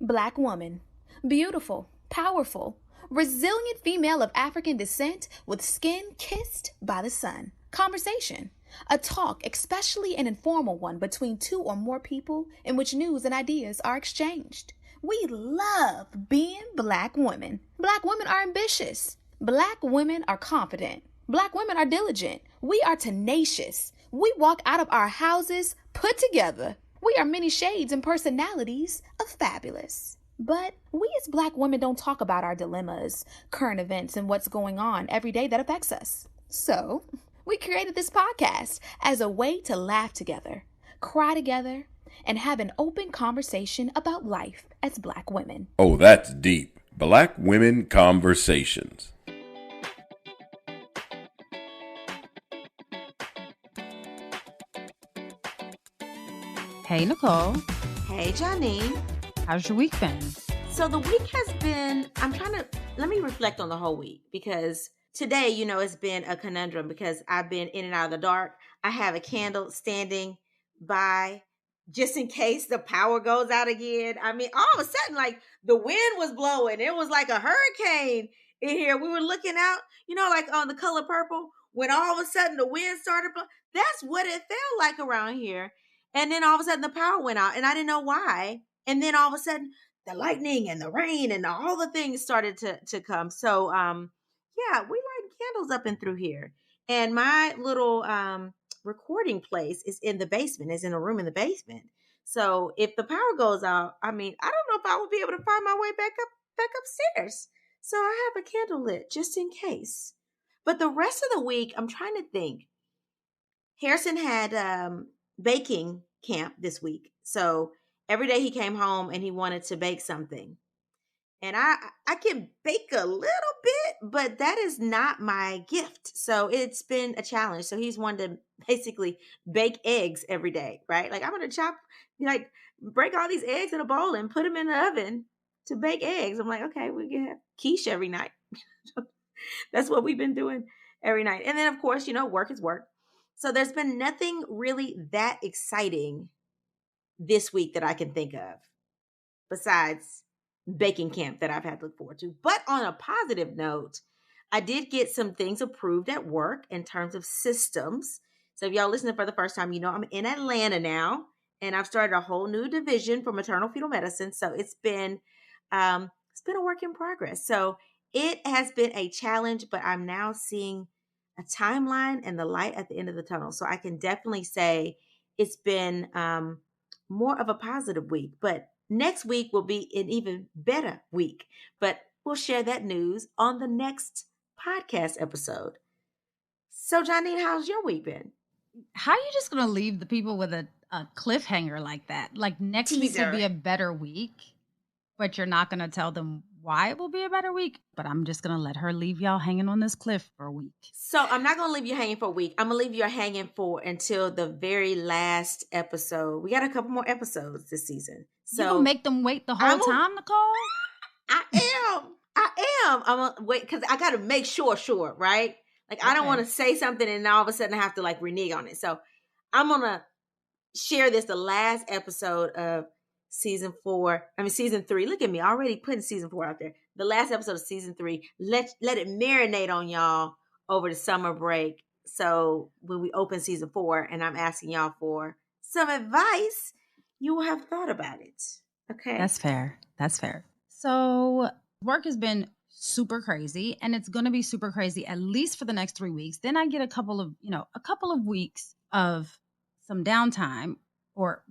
Black woman. Beautiful, powerful, resilient female of African descent with skin kissed by the sun. Conversation. A talk, especially an informal one between two or more people in which news and ideas are exchanged. We love being Black women. Black women are ambitious. Black women are confident. Black women are diligent. We are tenacious. We walk out of our houses put together. We are many shades and personalities of fabulous. But we as Black women don't talk about our dilemmas, current events, and what's going on every day that affects us. So we created this podcast as a way to laugh together, cry together, and have an open conversation about life as Black women. Oh, that's deep. Black Women Conversations. Hey, Nicole. Hey, Janine. How's your week been? So the week has been, let me reflect on the whole week, because today, it's been a conundrum because I've been in and out of the dark. I have a candle standing by just in case the power goes out again. I mean, all of a sudden, like the wind was blowing. It was like a hurricane in here. We were looking out, like on The Color Purple, when all of a sudden the wind started blowing. That's what it felt like around here. And then all of a sudden the power went out and I didn't know why. And then all of a sudden the lightning and the rain and all the things started to come. So, we light candles up and through here. And my little recording place is in the basement, is in a room in the basement. So if the power goes out, I don't know if I will be able to find my way back upstairs. So I have a candle lit just in case. But the rest of the week, I'm trying to think. Harrison had baking camp this week. So every day he came home and he wanted to bake something. And I can bake a little bit, but that is not my gift. So it's been a challenge. So he's wanted to basically bake eggs every day, right? Like I'm going to break all these eggs in a bowl and put them in the oven to bake eggs. I'm like, okay, we can have quiche every night. That's what we've been doing every night. And then of course, work is work. So there's been nothing really that exciting this week that I can think of besides baking camp that I've had to look forward to. But on a positive note, I did get some things approved at work in terms of systems. So if y'all listening for the first time, I'm in Atlanta now, and I've started a whole new division for maternal fetal medicine. So it's been a work in progress. So it has been a challenge, but I'm now seeing a timeline and the light at the end of the tunnel. So I can definitely say it's been more of a positive week. But next week will be an even better week. But we'll share that news on the next podcast episode. So, Janine, how's your week been? How are you just going to leave the people with a cliffhanger like that? Like next week will be a better week, but you're not going to tell them why it will be a better week. But I'm just going to let her leave y'all hanging on this cliff for a week. So I'm not going to leave you hanging for a week. I'm going to leave you hanging until the very last episode. We got a couple more episodes this season. So you gonna make them wait the whole time, Nicole? I am. I'm going to wait because I got to make sure, right? Like, okay. I don't want to say something and all of a sudden I have to renege on it. So I'm going to share this, the last episode of season 3. Look at me already putting season 4 out there. The last episode of season 3. Let it marinate on y'all over the summer break. So when we open season 4 and I'm asking y'all for some advice, you will have thought about it. Okay. That's fair. So work has been super crazy, and it's going to be super crazy at least for the next 3 weeks. Then I get a couple of weeks of some downtime, or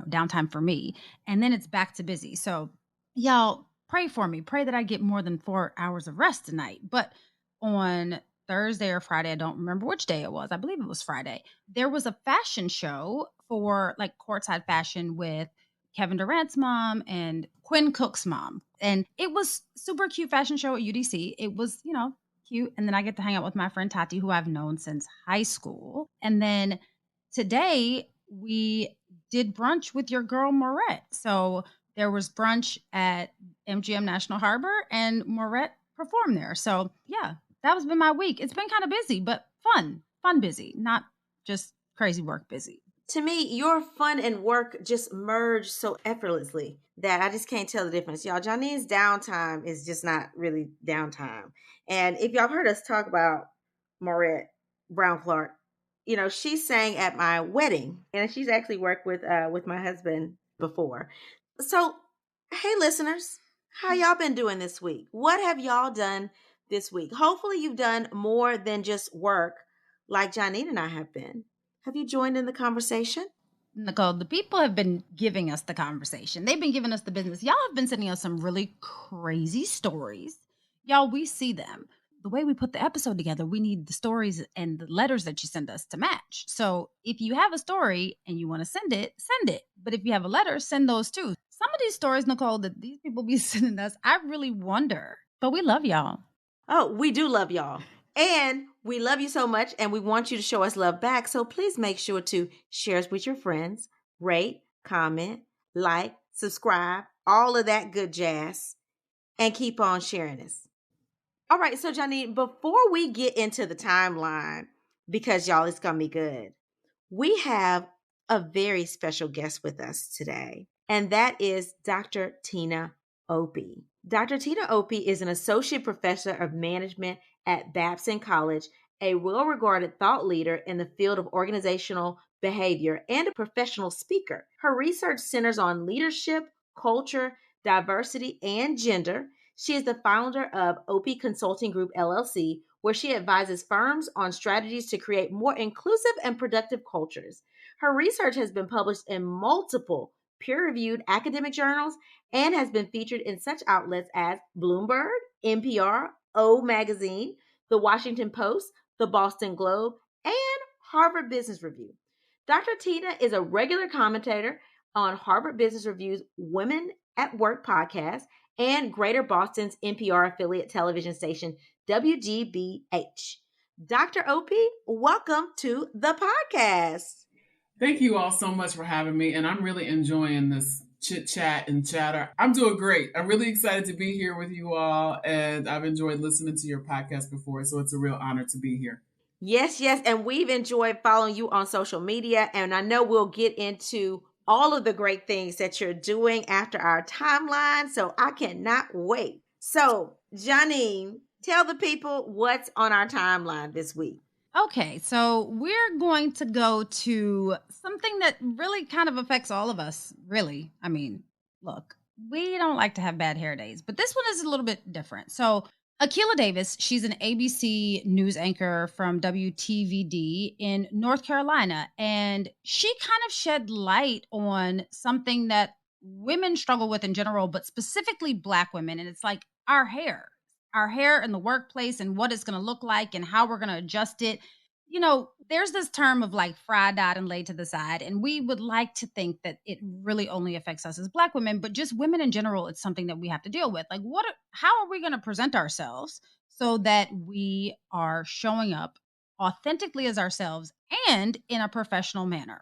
downtime for me. And then it's back to busy. So y'all pray for me. Pray that I get more than 4 hours of rest tonight. But on Thursday or Friday, I don't remember which day it was. I believe it was Friday. There was a fashion show for courtside fashion with Kevin Durant's mom and Quinn Cook's mom. And it was super cute fashion show at UDC. It was, cute. And then I get to hang out with my friend Tati, who I've known since high school. And then today we did brunch with your girl Moret. So there was brunch at MGM National Harbor and Moret performed there. So yeah, that has been my week. It's been kind of busy, but fun busy, not just crazy work busy. To me, your fun and work just merge so effortlessly that I just can't tell the difference. Y'all, Janine's downtime is just not really downtime. And if y'all have heard us talk about Maurette Brown Clark, she sang at my wedding, and she's actually worked with my husband before. So, hey, listeners, how y'all been doing this week? What have y'all done this week? Hopefully, you've done more than just work, like Janine and I have been. Have you joined in the conversation? Nicole, the people have been giving us the conversation. They've been giving us the business. Y'all have been sending us some really crazy stories. Y'all, we see them. The way we put the episode together, we need the stories and the letters that you send us to match. So if you have a story and you want to send it, send it. But if you have a letter, send those too. Some of these stories, Nicole, that these people be sending us, I really wonder. But we love y'all. Oh, we do love y'all. And we love you so much, and we want you to show us love back. So please make sure to share us with your friends, rate, comment, like, subscribe, all of that good jazz, and keep on sharing us. All right, so Janine, before we get into the timeline, because y'all, it's going to be good, we have a very special guest with us today, and that is Dr. Tina Opie. Dr. Tina Opie is an associate professor of management at Babson College, a well-regarded thought leader in the field of organizational behavior, and a professional speaker. Her research centers on leadership, culture, diversity, and gender. She is the founder of Opie Consulting Group, LLC, where she advises firms on strategies to create more inclusive and productive cultures. Her research has been published in multiple peer-reviewed academic journals and has been featured in such outlets as Bloomberg, NPR, O Magazine, The Washington Post, The Boston Globe, and Harvard Business Review. Dr. Tina is a regular commentator on Harvard Business Review's Women at Work podcast and Greater Boston's NPR affiliate television station, WGBH. Dr. Opie, welcome to the podcast. Thank you all so much for having me, and I'm really enjoying this chit chat and chatter. I'm doing great. I'm really excited to be here with you all, and I've enjoyed listening to your podcast before, so it's a real honor to be here. Yes, and we've enjoyed following you on social media, and I know we'll get into all of the great things that you're doing after our timeline, so I cannot wait. So, Janine, tell the people what's on our timeline this week. Okay, so we're going to go to something that really kind of affects all of us, really. I mean, look, we don't like to have bad hair days, but this one is a little bit different. So, Akilah Davis, she's an ABC news anchor from WTVD in North Carolina, and she kind of shed light on something that women struggle with in general, but specifically Black women, and it's like our hair in the workplace and what it's going to look like and how we're going to adjust it. There's this term of like fried, dyed, and laid to the side. And we would like to think that it really only affects us as Black women, but just women in general, it's something that we have to deal with. Like, how are we going to present ourselves so that we are showing up authentically as ourselves and in a professional manner?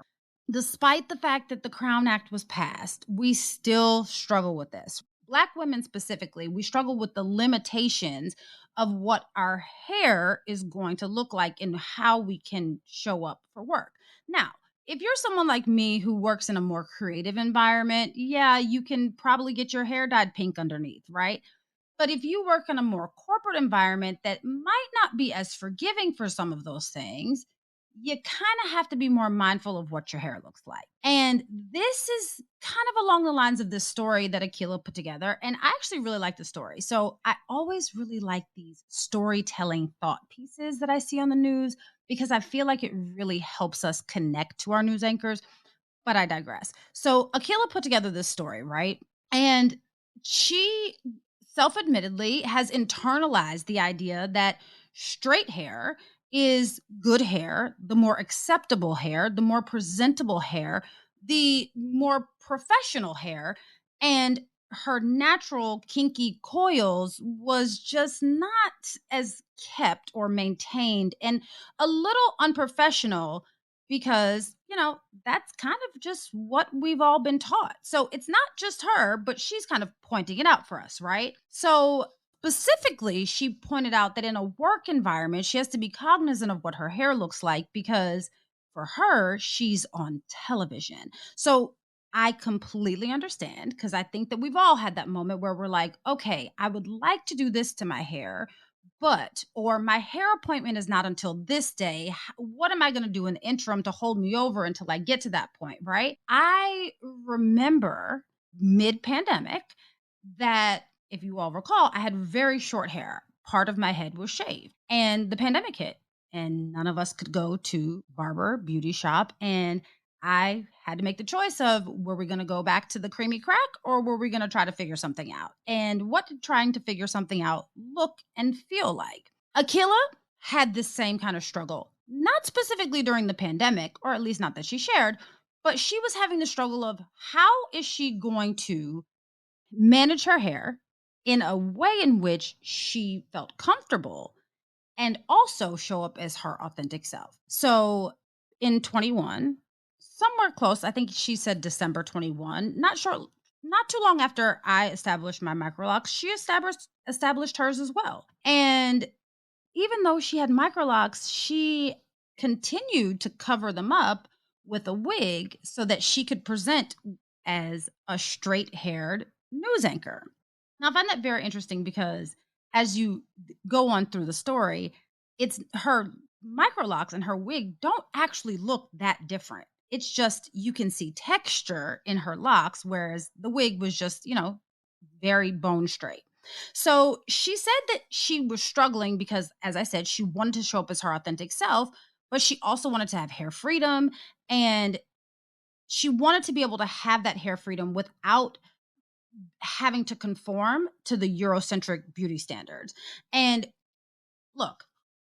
Despite the fact that the Crown Act was passed, we still struggle with this. Black women specifically, we struggle with the limitations of what our hair is going to look like and how we can show up for work. Now, if you're someone like me who works in a more creative environment, yeah, you can probably get your hair dyed pink underneath, right? But if you work in a more corporate environment that might not be as forgiving for some of those things, you kind of have to be more mindful of what your hair looks like. And this is kind of along the lines of this story that Akilah put together. And I actually really like the story. So I always really like these storytelling thought pieces that I see on the news because I feel like it really helps us connect to our news anchors. But I digress. So Akilah put together this story, right? And she self-admittedly has internalized the idea that straight hair is good hair, the more acceptable hair, the more presentable hair, the more professional hair. And her natural kinky coils was just not as kept or maintained and a little unprofessional because, that's kind of just what we've all been taught. So it's not just her, but she's kind of pointing it out for us, right? So specifically, she pointed out that in a work environment, she has to be cognizant of what her hair looks like because for her, she's on television. So I completely understand, because I think that we've all had that moment where we're like, okay, I would like to do this to my hair, or my hair appointment is not until this day. What am I going to do in the interim to hold me over until I get to that point, right? I remember mid-pandemic that, if you all recall, I had very short hair. Part of my head was shaved, and the pandemic hit, and none of us could go to barber, beauty shop, and I had to make the choice of, were we going to go back to the creamy crack, or were we going to try to figure something out? And what did trying to figure something out look and feel like? Akilah had this same kind of struggle, not specifically during the pandemic, or at least not that she shared, but she was having the struggle of, how is she going to manage her hair in a way in which she felt comfortable and also show up as her authentic self. So in 21, somewhere close, I think she said December 21, not too long after I established my microlocks, she established hers as well. And even though she had microlocks, she continued to cover them up with a wig so that she could present as a straight-haired news anchor. Now, I find that very interesting, because as you go on through the story, it's her microlocks and her wig don't actually look that different. It's just, you can see texture in her locks, whereas the wig was just, very bone straight. So she said that she was struggling because, as I said, she wanted to show up as her authentic self, but she also wanted to have hair freedom, and she wanted to be able to have that hair freedom without having to conform to the Eurocentric beauty standards. And look,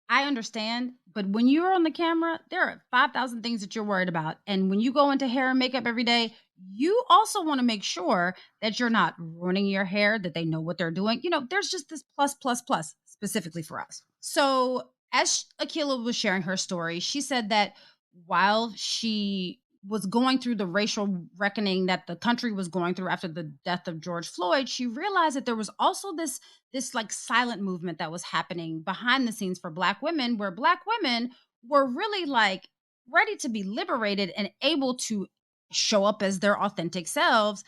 I understand, but when you're on the camera, there are 5,000 things that you're worried about. And when you go into hair and makeup every day, you also want to make sure that you're not ruining your hair, that they know what they're doing. There's just this plus specifically for us. So as Akilah was sharing her story, she said that while she was going through the racial reckoning that the country was going through after the death of George Floyd, she realized that there was also this like silent movement that was happening behind the scenes for Black women, where Black women were really like ready to be liberated and able to show up as their authentic selves,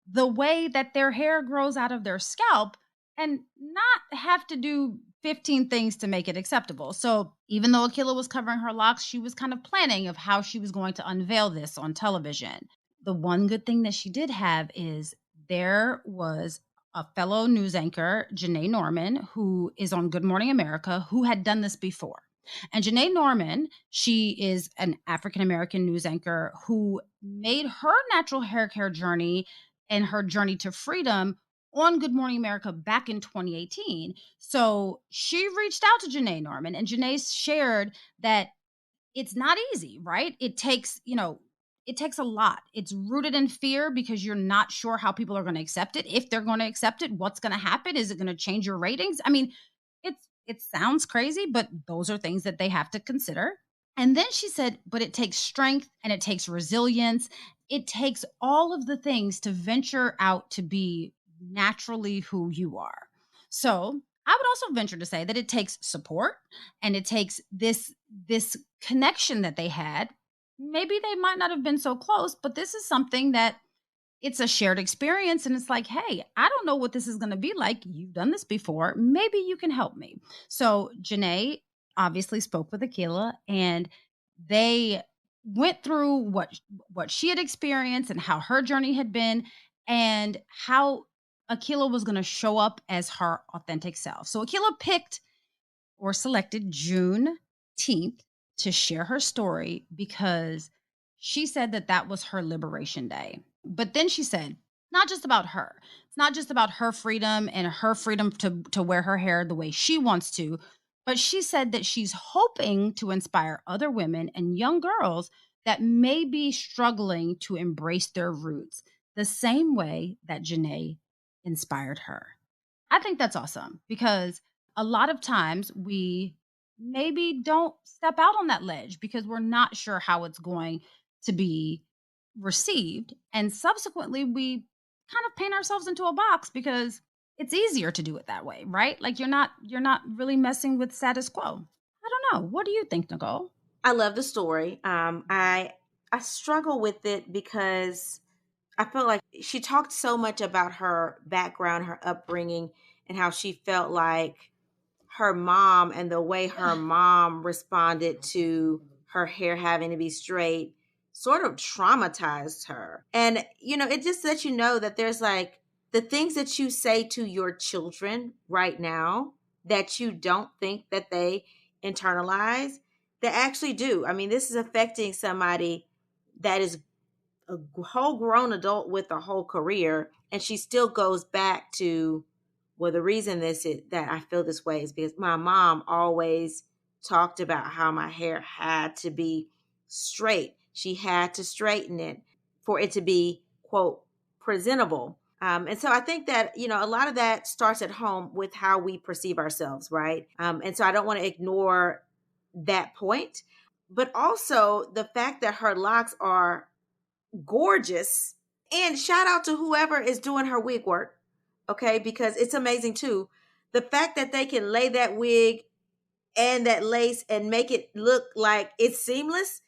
the way that their hair grows out of their scalp, and not have to do 15 things to make it acceptable. So even though Akilah was covering her locks, she was kind of planning of how she was going to unveil this on television. The one good thing that she did have is there was a fellow news anchor, Janae Norman, who is on Good Morning America, who had done this before. And Janae Norman, she is an African-American news anchor who made her natural hair care journey and her journey to freedom on Good Morning America back in 2018. So she reached out to Janae Norman, and Janae shared that it's not easy, right? It takes a lot. It's rooted in fear, because you're not sure how people are going to accept it. If they're going to accept it, what's going to happen? Is it going to change your ratings? I mean, it sounds crazy, but those are things that they have to consider. And then she said, but it takes strength and it takes resilience. It takes all of the things to venture out to be naturally who you are. So I would also venture to say that it takes support, and it takes this connection that they had. Maybe they might not have been so close, but this is something that it's a shared experience. And it's like, hey, I don't know what this is going to be like. You've done this before. Maybe you can help me. So Janae obviously spoke with Akilah, and they went through what she had experienced and how her journey had been, and how Akilah was going to show up as her authentic self. So Akilah picked or selected Juneteenth to share her story, because she said that was her liberation day. But then she said, not just about her. It's not just about her freedom and her freedom to wear her hair the way she wants to, but she said that she's hoping to inspire other women and young girls that may be struggling to embrace their roots the same way that Janae inspired her. I think that's awesome, because a lot of times we maybe don't step out on that ledge because we're not sure how it's going to be received. And subsequently, we kind of paint ourselves into a box because it's easier to do it that way, right? Like you're not really messing with status quo. I don't know. What do you think, Nicole? I love the story. I struggle with it because I felt like she talked so much about her background, her upbringing, and how she felt like her mom and the way her mom responded to her hair having to be straight sort of traumatized her. And, it just lets you know that there's like the things that you say to your children right now that you don't think that they internalize, they actually do. I mean, this is affecting somebody that is a whole grown adult with a whole career, and she still goes back to, well, the reason that I feel this way is because my mom always talked about how my hair had to be straight. She had to straighten it for it to be, quote, presentable. And so I think that, a lot of that starts at home with how we perceive ourselves, right? And so I don't want to ignore that point, but also the fact that her locks are gorgeous. And shout out to whoever is doing her wig work, okay? Because it's amazing too. The fact that they can lay that wig and that lace and make it look like it's seamless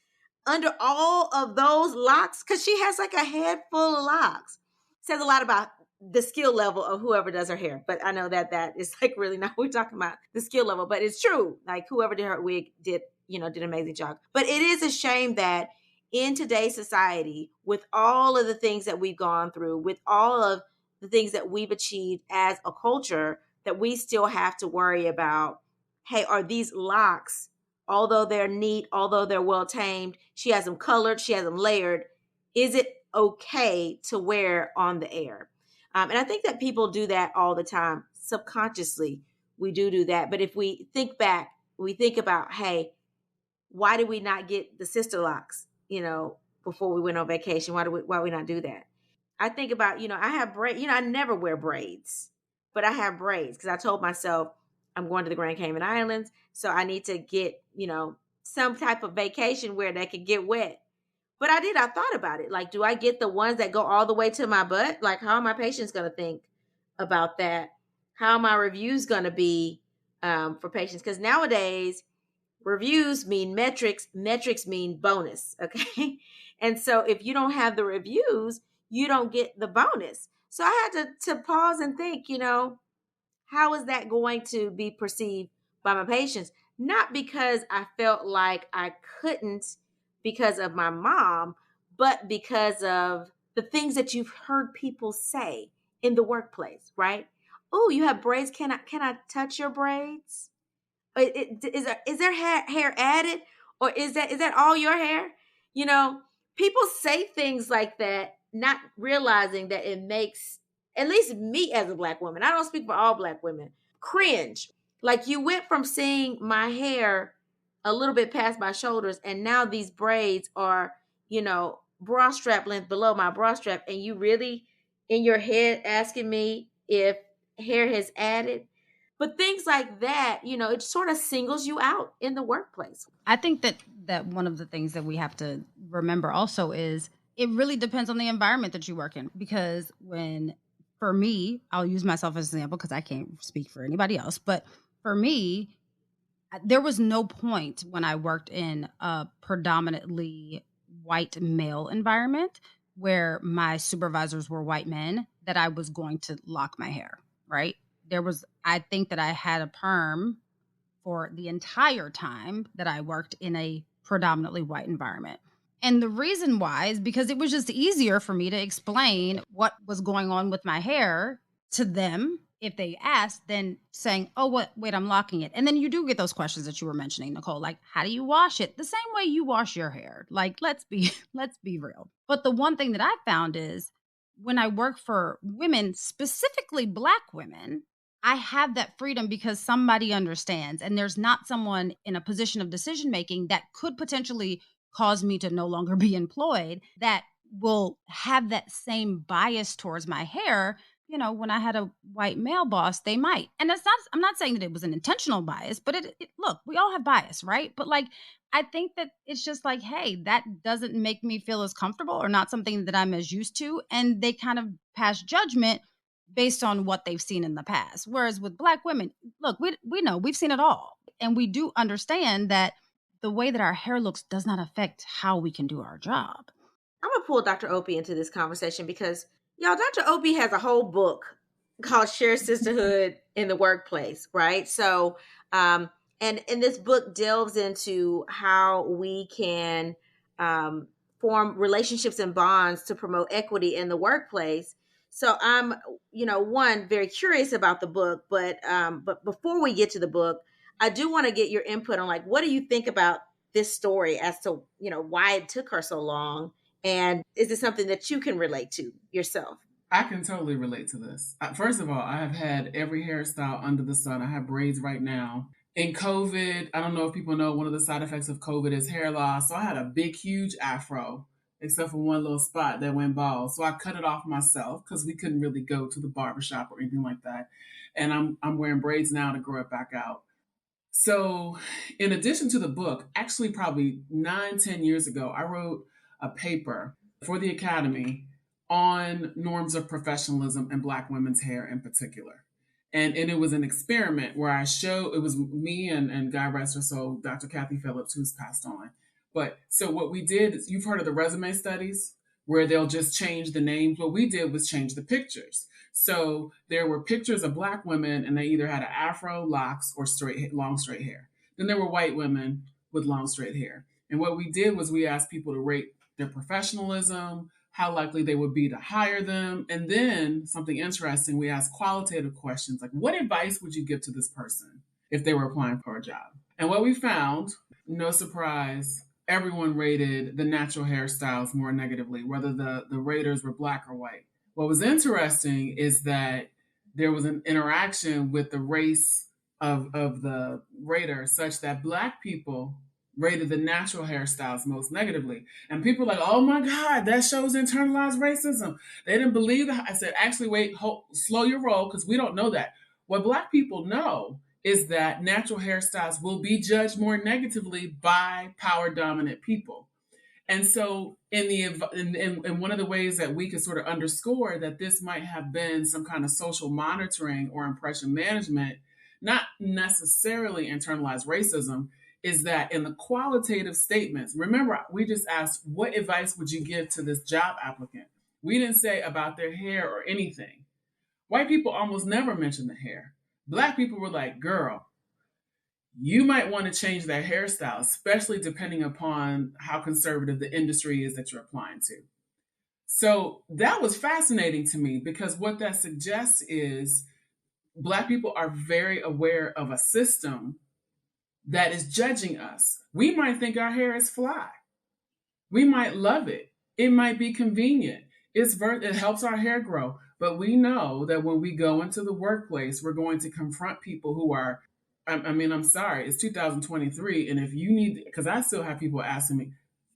under all of those locks, because she has like a head full of locks, says a lot about the skill level of whoever does her hair. But I know that is like really not what we're talking about, the skill level, but it's true. Like whoever did her wig did an amazing job. But it is a shame that in today's society, with all of the things that we've gone through, with all of the things that we've achieved as a culture, that we still have to worry about, hey, are these locks, although they're neat, although they're well tamed, she has them colored, she has them layered, is it okay to wear on the air? And I think that people do that all the time. Subconsciously, we do that. But if we think back, we think about, hey, why did we not get the sister locks, before we went on vacation? Why we not do that? I think about, I have braids, I never wear braids, but I have braids because I told myself I'm going to the Grand Cayman Islands. So I need to get, some type of vacation where they could get wet. But I thought about it. Like, do I get the ones that go all the way to my butt? Like, how are my patients going to think about that? How are my reviews going to be for patients? Because nowadays, reviews mean metrics mean bonus. Okay. And so if you don't have the reviews, you don't get the bonus. So I had to pause and think, how is that going to be perceived by my patients? Not because I felt like I couldn't because of my mom, but because of the things that you've heard people say in the workplace, right? Oh, you have braids. Can I touch your braids? Is there hair added, or is that all your hair? People say things like that, not realizing that it makes, at least me as a Black woman, I don't speak for all Black women, cringe. Like, you went from seeing my hair a little bit past my shoulders, and now these braids are, bra strap length below my bra strap, and you really in your head asking me if hair has added. But things like that, it sort of singles you out in the workplace. I think that one of the things that we have to remember also is it really depends on the environment that you work in. Because for me, I'll use myself as an example because I can't speak for anybody else. But for me, there was no point when I worked in a predominantly white male environment where my supervisors were white men that I was going to lock my hair, right? I think that I had a perm for the entire time that I worked in a predominantly white environment. And the reason why is because it was just easier for me to explain what was going on with my hair to them if they asked than saying, oh, wait, I'm locking it. And then you do get those questions that you were mentioning, Nicole, like, how do you wash it? The same way you wash your hair. Like, let's be real. But the one thing that I found is when I work for women, specifically Black women, I have that freedom because somebody understands, and there's not someone in a position of decision making that could potentially cause me to no longer be employed that will have that same bias towards my hair. When I had a white male boss, they might. And I'm not saying that it was an intentional bias, but look, we all have bias, right? But like, I think that it's just like, hey, that doesn't make me feel as comfortable or not something that I'm as used to. And they kind of pass judgment based on what they've seen in the past. Whereas with Black women, look, we know we've seen it all. And we do understand that the way that our hair looks does not affect how we can do our job. I'm going to pull Dr. Opie into this conversation because, y'all, Dr. Opie has a whole book called Share Sisterhood in the Workplace, right? So, and this book delves into how we can form relationships and bonds to promote equity in the workplace. So I'm, one, very curious about the book, but before we get to the book, I do want to get your input on, like, what do you think about this story as to, why it took her so long? And is it something that you can relate to yourself? I can totally relate to this. First of all, I have had every hairstyle under the sun. I have braids right now. In COVID, I don't know if people know, one of the side effects of COVID is hair loss. So I had a big, huge afro, except for one little spot that went bald. So I cut it off myself because we couldn't really go to the barbershop or anything like that. And I'm wearing braids now to grow it back out. So in addition to the book, actually probably 9-10 years ago, I wrote a paper for the Academy on norms of professionalism and Black women's hair in particular. And it was an experiment where it was me and God rest her soul, Dr. Kathy Phillips, who's passed on. But so what we did is, you've heard of the resume studies where they'll just change the names. What we did was change the pictures. So there were pictures of Black women and they either had an afro, locks, or long straight hair. Then there were white women with long straight hair. And what we did was we asked people to rate their professionalism, how likely they would be to hire them. And then something interesting, we asked qualitative questions like, what advice would you give to this person if they were applying for a job? And what we found, no surprise, everyone rated the natural hairstyles more negatively, whether the raters were Black or white. What was interesting is that there was an interaction with the race of the rater such that Black people rated the natural hairstyles most negatively. And people were like, oh my God, that shows internalized racism. They didn't believe that. I said, actually, wait, slow your roll, because we don't know that. What Black people know is that natural hairstyles will be judged more negatively by power dominant people. And so in one of the ways that we could sort of underscore that this might have been some kind of social monitoring or impression management, not necessarily internalized racism, is that in the qualitative statements, remember, we just asked, what advice would you give to this job applicant? We didn't say about their hair or anything. White people almost never mention the hair. Black people were like, girl, you might want to change that hairstyle, especially depending upon how conservative the industry is that you're applying to. So that was fascinating to me, because what that suggests is Black people are very aware of a system that is judging us. We might think our hair is fly. We might love it. It might be convenient. It helps our hair grow. But we know that when we go into the workplace, we're going to confront people who are, I'm sorry, it's 2023. And if you need, because I still have people asking me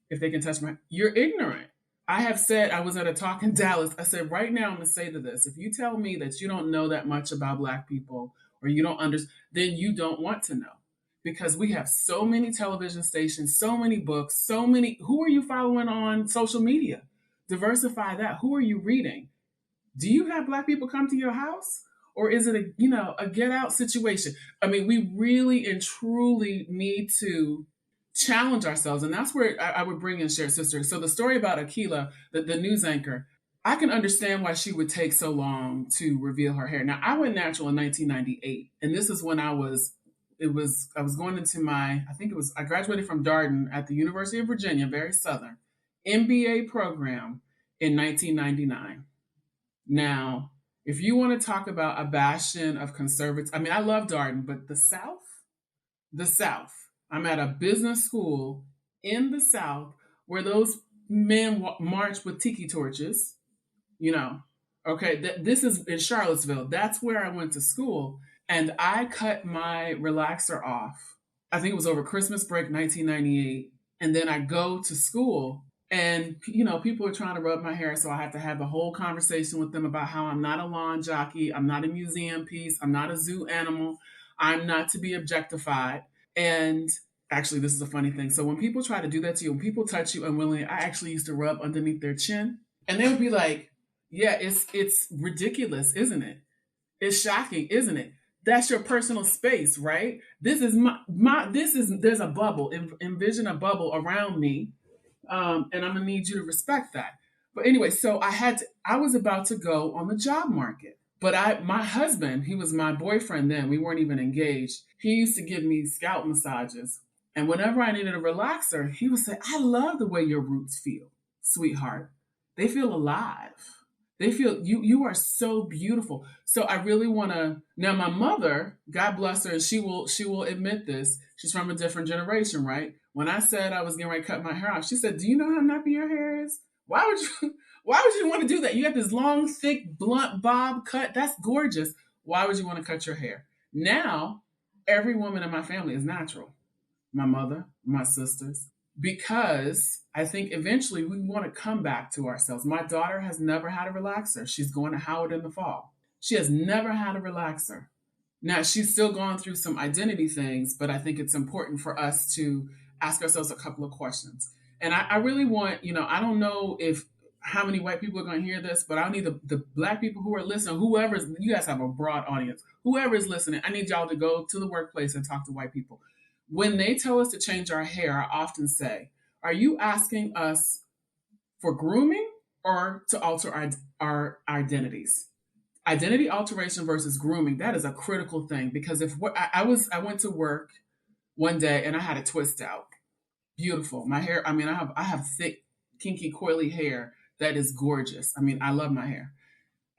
if they can touch you're ignorant. I have said, I was at a talk in Dallas. I said, right now, I'm going to say to this, if you tell me that you don't know that much about Black people, or you don't understand, then you don't want to know. Because we have so many television stations, so many books, who are you following on social media? Diversify that. Who are you reading? Do you have Black people come to your house? Or is it a get out situation? I mean, we really and truly need to challenge ourselves. And that's where I would bring in Shared Sister. So the story about Akilah, the news anchor, I can understand why she would take so long to reveal her hair. Now, I went natural in 1998. And this is when I was going into I graduated from Darden at the University of Virginia, very Southern, MBA program in 1999. Now, if you want to talk about a bastion of conservatives, I love Darden, but the South, I'm at a business school in the South where those men march with tiki torches, this is in Charlottesville. That's where I went to school. And I cut my relaxer off. I think it was over Christmas break, 1998. And then I go to school and, people are trying to rub my hair. So I have to have a whole conversation with them about how I'm not a lawn jockey. I'm not a museum piece. I'm not a zoo animal. I'm not to be objectified. And actually, this is a funny thing. So when people try to do that to you, when people touch you unwillingly, I actually used to rub underneath their chin. And they would be like, yeah, it's ridiculous, isn't it? It's shocking, isn't it? that's your personal space, right? This is there's a bubble. Envision a bubble around me. And I'm gonna need you to respect that. But anyway, so I was about to go on the job market. But my husband, he was my boyfriend then, we weren't even engaged. He used to give me scalp massages. And whenever I needed a relaxer, he would say, I love the way your roots feel, sweetheart. They feel alive. They feel you are so beautiful. So I really want to. Now my mother, God bless her, and she will admit this. She's from a different generation, right? When I said I was getting ready to cut my hair off, she said, "Do you know how nappy your hair is? Why would you want to do that? You have this long, thick, blunt bob cut. That's gorgeous. Why would you want to cut your hair?" Now, every woman in my family is natural. My mother, my sisters, because I think eventually we want to come back to ourselves. My daughter has never had a relaxer. She's going to Howard in the fall. She has never had a relaxer. Now, she's still going through some identity things, but I think it's important for us to ask ourselves a couple of questions. And I really want, I don't know how many white people are going to hear this, but I need the Black people who are listening, you guys have a broad audience, whoever is listening, I need y'all to go to the workplace and talk to white people. When they tell us to change our hair, I often say, are you asking us for grooming or to alter our identities? Identity alteration versus grooming, that is a critical thing, because I went to work one day and I had a twist out. Beautiful. My hair, I have thick, kinky, coily hair that is gorgeous. I love my hair.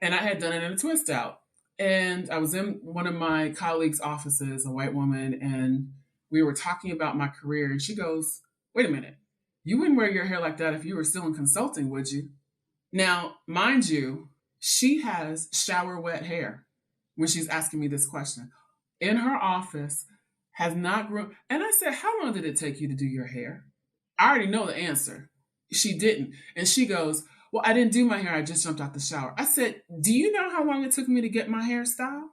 And I had done it in a twist out. And I was in one of my colleagues' offices, a white woman, and we were talking about my career. And she goes, "Wait a minute. You wouldn't wear your hair like that if you were still in consulting, would you?" Now, mind you, she has shower wet hair when she's asking me this question. In her office, has not grown. And I said, "How long did it take you to do your hair?" I already know the answer. She didn't. And she goes, "Well, I didn't do my hair. I just jumped out the shower." I said, "Do you know how long it took me to get my hairstyle?"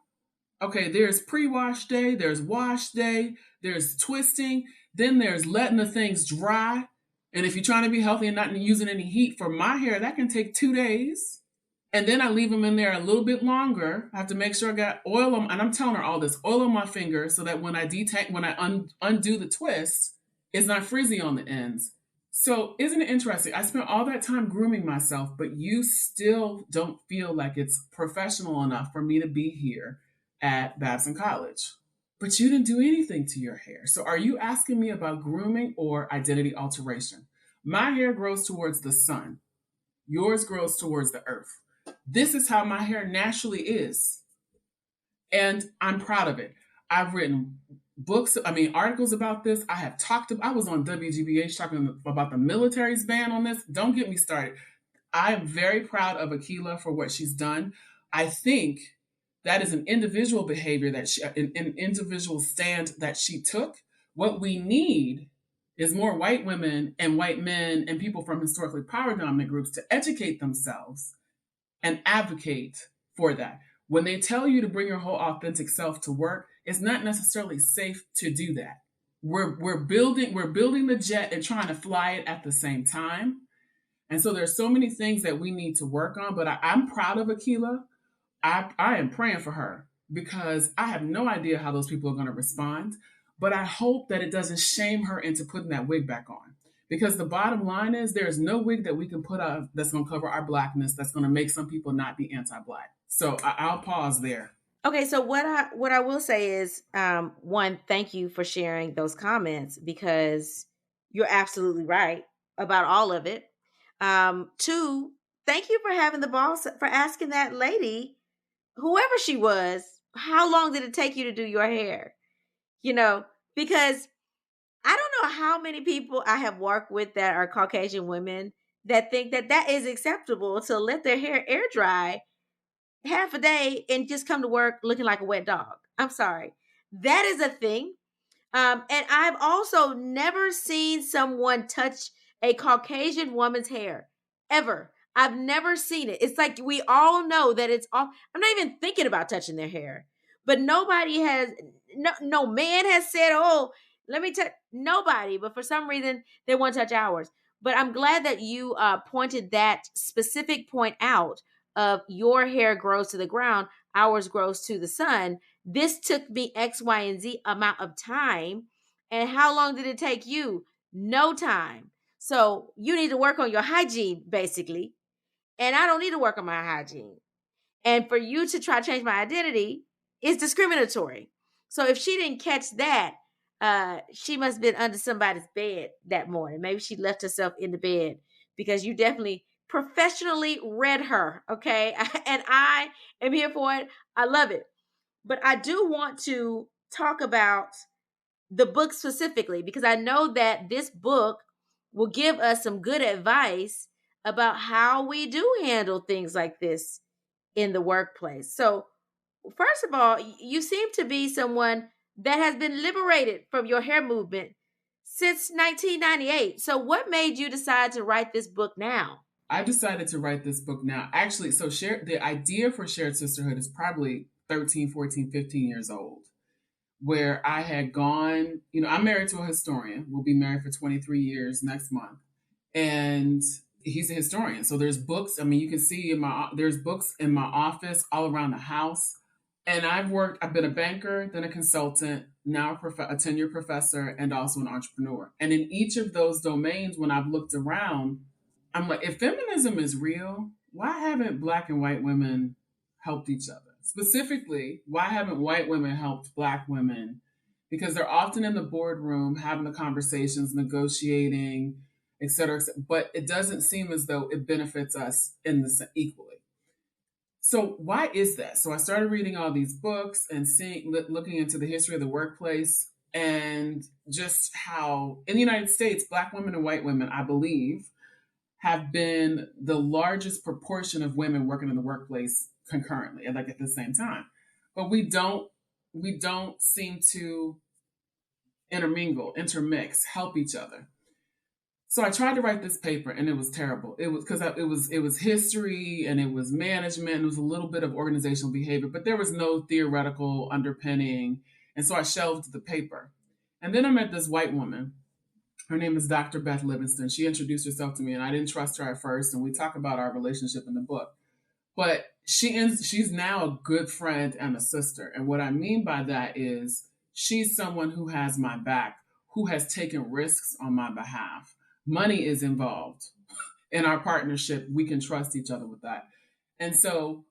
Okay, there's pre-wash day, there's wash day, there's twisting, then there's letting the things dry. And if you're trying to be healthy and not using any heat, for my hair, that can take 2 days. And then I leave them in there a little bit longer. I have to make sure I got oil on, and I'm telling her all this, oil on my fingers so that when I undo the twist, it's not frizzy on the ends. So isn't it interesting? I spent all that time grooming myself, but you still don't feel like it's professional enough for me to be here at Babson College. But you didn't do anything to your hair. So are you asking me about grooming or identity alteration? My hair grows towards the sun. Yours grows towards the earth. This is how my hair naturally is. And I'm proud of it. I've written articles about this. I was on WGBH talking about the military's ban on this. Don't get me started. I am very proud of Akilah for what she's done. I think that is an individual behavior an individual stand that she took. What we need is more white women and white men and people from historically power dominant groups to educate themselves and advocate for that. When they tell you to bring your whole authentic self to work, it's not necessarily safe to do that. We're building the jet and trying to fly it at the same time. And so there's so many things that we need to work on, but I'm proud of Akilah. I am praying for her because I have no idea how those people are going to respond, but I hope that it doesn't shame her into putting that wig back on. Because the bottom line is there is no wig that we can put on that's going to cover our Blackness, that's going to make some people not be anti-Black. So I'll pause there. Okay, so what I will say is, one, thank you for sharing those comments because you're absolutely right about all of it. Two, thank you for having the balls for asking that lady, whoever she was, how long did it take you to do your hair? Because I don't know how many people I have worked with that are Caucasian women that think that is acceptable to let their hair air dry half a day and just come to work looking like a wet dog. I'm sorry. That is a thing. And I've also never seen someone touch a Caucasian woman's hair ever. I've never seen it. It's like we all know that it's all. I'm not even thinking about touching their hair, but nobody has. No man has said, "Oh, let me touch." Nobody, but for some reason they want to touch ours. But I'm glad that you pointed that specific point out of your hair grows to the ground. hours grows to the sun. This took me X, Y, and Z amount of time. And how long did it take you? No time. So you need to work on your hygiene, basically. And I don't need to work on my hygiene. And for you to try to change my identity is discriminatory. So if she didn't catch that, she must have been under somebody's bed that morning. Maybe she left herself in the bed, because you definitely professionally read her. Okay. And I am here for it. I love it. But I do want to talk about the book specifically, because I know that this book will give us some good advice about how we do handle things like this in the workplace. So, first of all, you seem to be someone that has been liberated from your hair movement since 1998. So, what made you decide to write this book now? I decided to write this book now. Actually, so the idea for Shared Sisterhood is probably 13, 14, 15 years old, where I had gone, I'm married to a historian. We'll be married for 23 years next month. And he's a historian. So there's books. I mean, you can see there's books in my office all around the house. And I've been a banker, then a consultant, now a tenured professor, and also an entrepreneur. And in each of those domains, when I've looked around, I'm like, if feminism is real, why haven't Black and white women helped each other? Specifically, why haven't white women helped Black women? Because they're often in the boardroom having the conversations, negotiating, et cetera, but it doesn't seem as though it benefits us equally. So why is that? So I started reading all these books and looking into the history of the workplace, and just how in the United States, Black women and white women, I believe, have been the largest proportion of women working in the workplace concurrently, and like at the same time. But we don't seem to intermix, help each other. So I tried to write this paper, and it was terrible. It was because it was history, and it was management, and it was a little bit of organizational behavior, but there was no theoretical underpinning. And so I shelved the paper. And then I met this white woman. Her name is Dr. Beth Livingston. She introduced herself to me, and I didn't trust her at first. And we talk about our relationship in the book. But she's now a good friend and a sister. And what I mean by that is she's someone who has my back, who has taken risks on my behalf. Money is involved in our partnership. We can trust each other with that. And so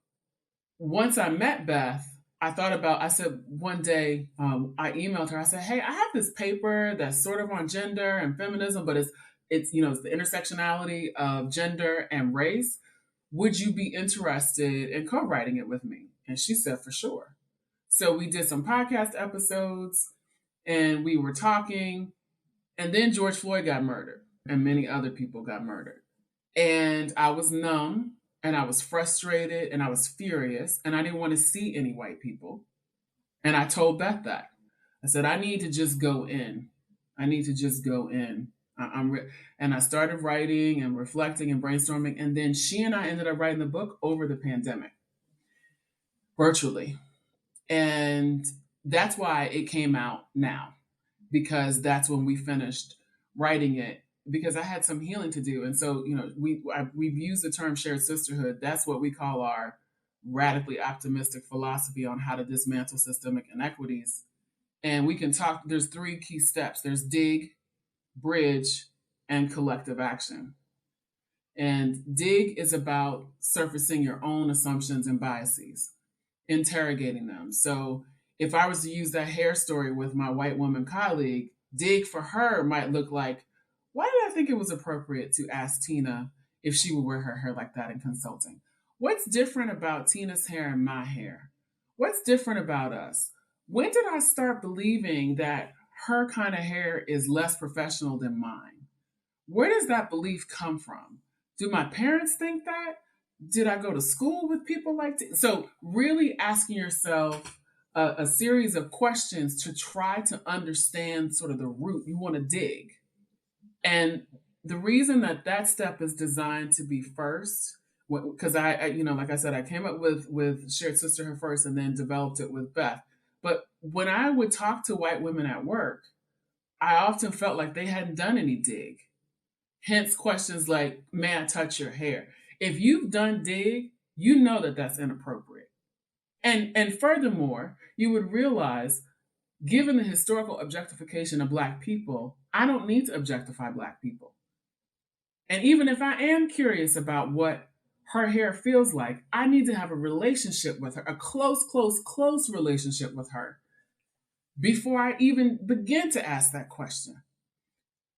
once I met Beth, I said one day, I emailed her. I said, hey, I have this paper that's sort of on gender and feminism, but it's the intersectionality of gender and race. Would you be interested in co-writing it with me? And she said, for sure. So we did some podcast episodes, and we were talking, and then George Floyd got murdered, and many other people got murdered. And I was numb, and I was frustrated, and I was furious, and I didn't want to see any white people. And I told Beth that. I said, I need to just go in. And I started writing and reflecting and brainstorming. And then she and I ended up writing the book over the pandemic, virtually. And that's why it came out now, because that's when we finished writing it, because I had some healing to do. And so, we've used the term shared sisterhood. That's what we call our radically optimistic philosophy on how to dismantle systemic inequities. And we can talk, there's 3 key steps. There's dig, bridge, and collective action. And dig is about surfacing your own assumptions and biases, interrogating them. So if I was to use that hair story with my white woman colleague, dig for her might look like, why did I think it was appropriate to ask Tina if she would wear her hair like that in consulting? What's different about Tina's hair and my hair? What's different about us? When did I start believing that her kind of hair is less professional than mine? Where does that belief come from? Do my parents think that? Did I go to school with people like that? So really asking yourself a series of questions to try to understand sort of the root. You want to dig. And the reason that step is designed to be first, because I like I said, I came up with Shared Sisterhood first and then developed it with Beth. But when I would talk to white women at work, I often felt like they hadn't done any dig. Hence questions like, may I touch your hair? If you've done dig, you know that that's inappropriate. And furthermore, you would realize, given the historical objectification of Black people, I don't need to objectify Black people. And even if I am curious about what her hair feels like, I need to have a relationship with her, a close relationship with her before I even begin to ask that question.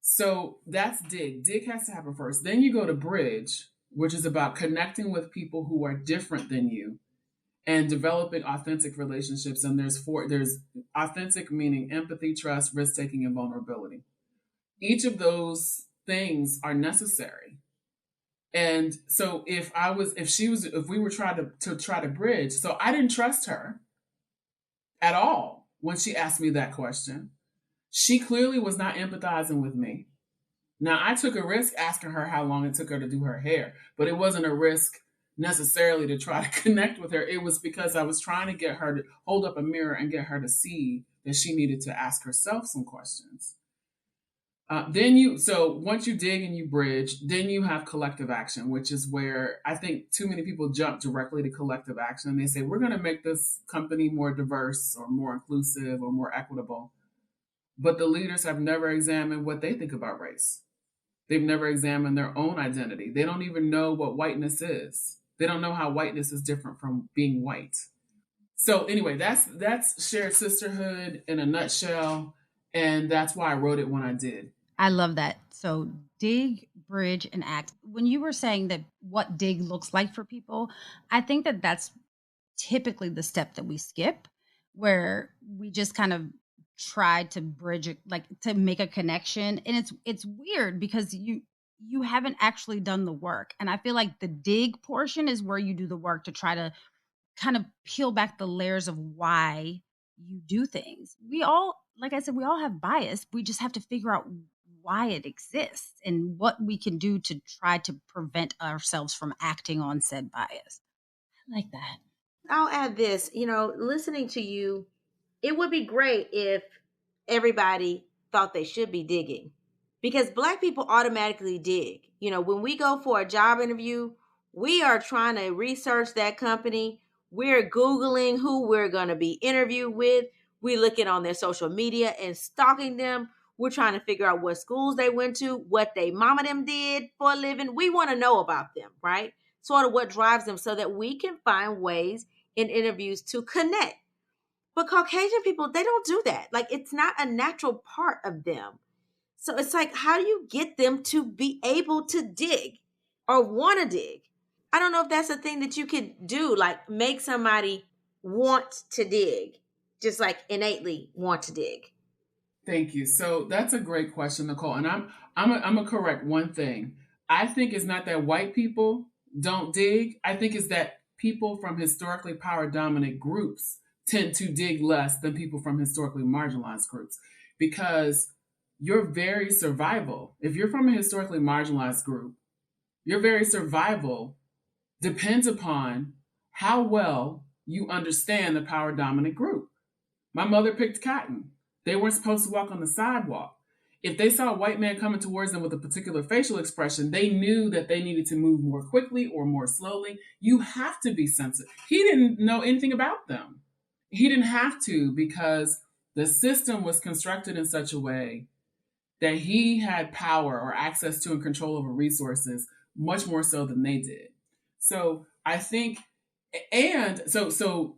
So that's dig. Dig has to happen first. Then you go to bridge, which is about connecting with people who are different than you and developing authentic relationships. And there's authentic meaning empathy, trust, risk taking, and vulnerability. Each of those things are necessary. And so if we were trying to try to bridge, so I didn't trust her at all when she asked me that question. She clearly was not empathizing with me. Now, I took a risk asking her how long it took her to do her hair, but it wasn't a risk necessarily to try to connect with her. It was because I was trying to get her to hold up a mirror and get her to see that she needed to ask herself some questions. So once you dig and you bridge, then you have collective action, which is where I think too many people jump directly to collective action. They say, we're going to make this company more diverse or more inclusive or more equitable. But the leaders have never examined what they think about race. They've never examined their own identity. They don't even know what whiteness is. They don't know how whiteness is different from being white. So anyway, that's shared sisterhood in a nutshell. And that's why I wrote it when I did. I love that. So dig, bridge, and act. When you were saying that what dig looks like for people, I think that that's typically the step that we skip, where we just kind of try to bridge it, like to make a connection. And it's weird because you haven't actually done the work. And I feel like the dig portion is where you do the work to try to kind of peel back the layers of why you do things. We all, like I said, we all have bias. We just have to figure out why it exists and what we can do to try to prevent ourselves from acting on said bias. I like that. I'll add this, listening to you, it would be great if everybody thought they should be digging, because Black people automatically dig. When we go for a job interview, we are trying to research that company. We're Googling who we're going to be interviewed with. We're looking on their social media and stalking them. We're trying to figure out what schools they went to, what they mama them did for a living. We want to know about them, right? Sort of what drives them so that we can find ways in interviews to connect. But Caucasian people, they don't do that. Like, it's not a natural part of them. So it's like, how do you get them to be able to dig or want to dig? I don't know if that's a thing that you could do, like make somebody want to dig, just like innately want to dig. Thank you. So that's a great question, Nicole. And I'm a correct one thing. I think it's not that white people don't dig. I think it's that people from historically power dominant groups tend to dig less than people from historically marginalized groups, because your very survival, if you're from a historically marginalized group, your very survival depends upon how well you understand the power dominant group. My mother picked cotton. They weren't supposed to walk on the sidewalk. If they saw a white man coming towards them with a particular facial expression, they knew that they needed to move more quickly or more slowly. You have to be sensitive. He didn't know anything about them. He didn't have to, because the system was constructed in such a way that he had power or access to and control over resources much more so than they did. So I think, and so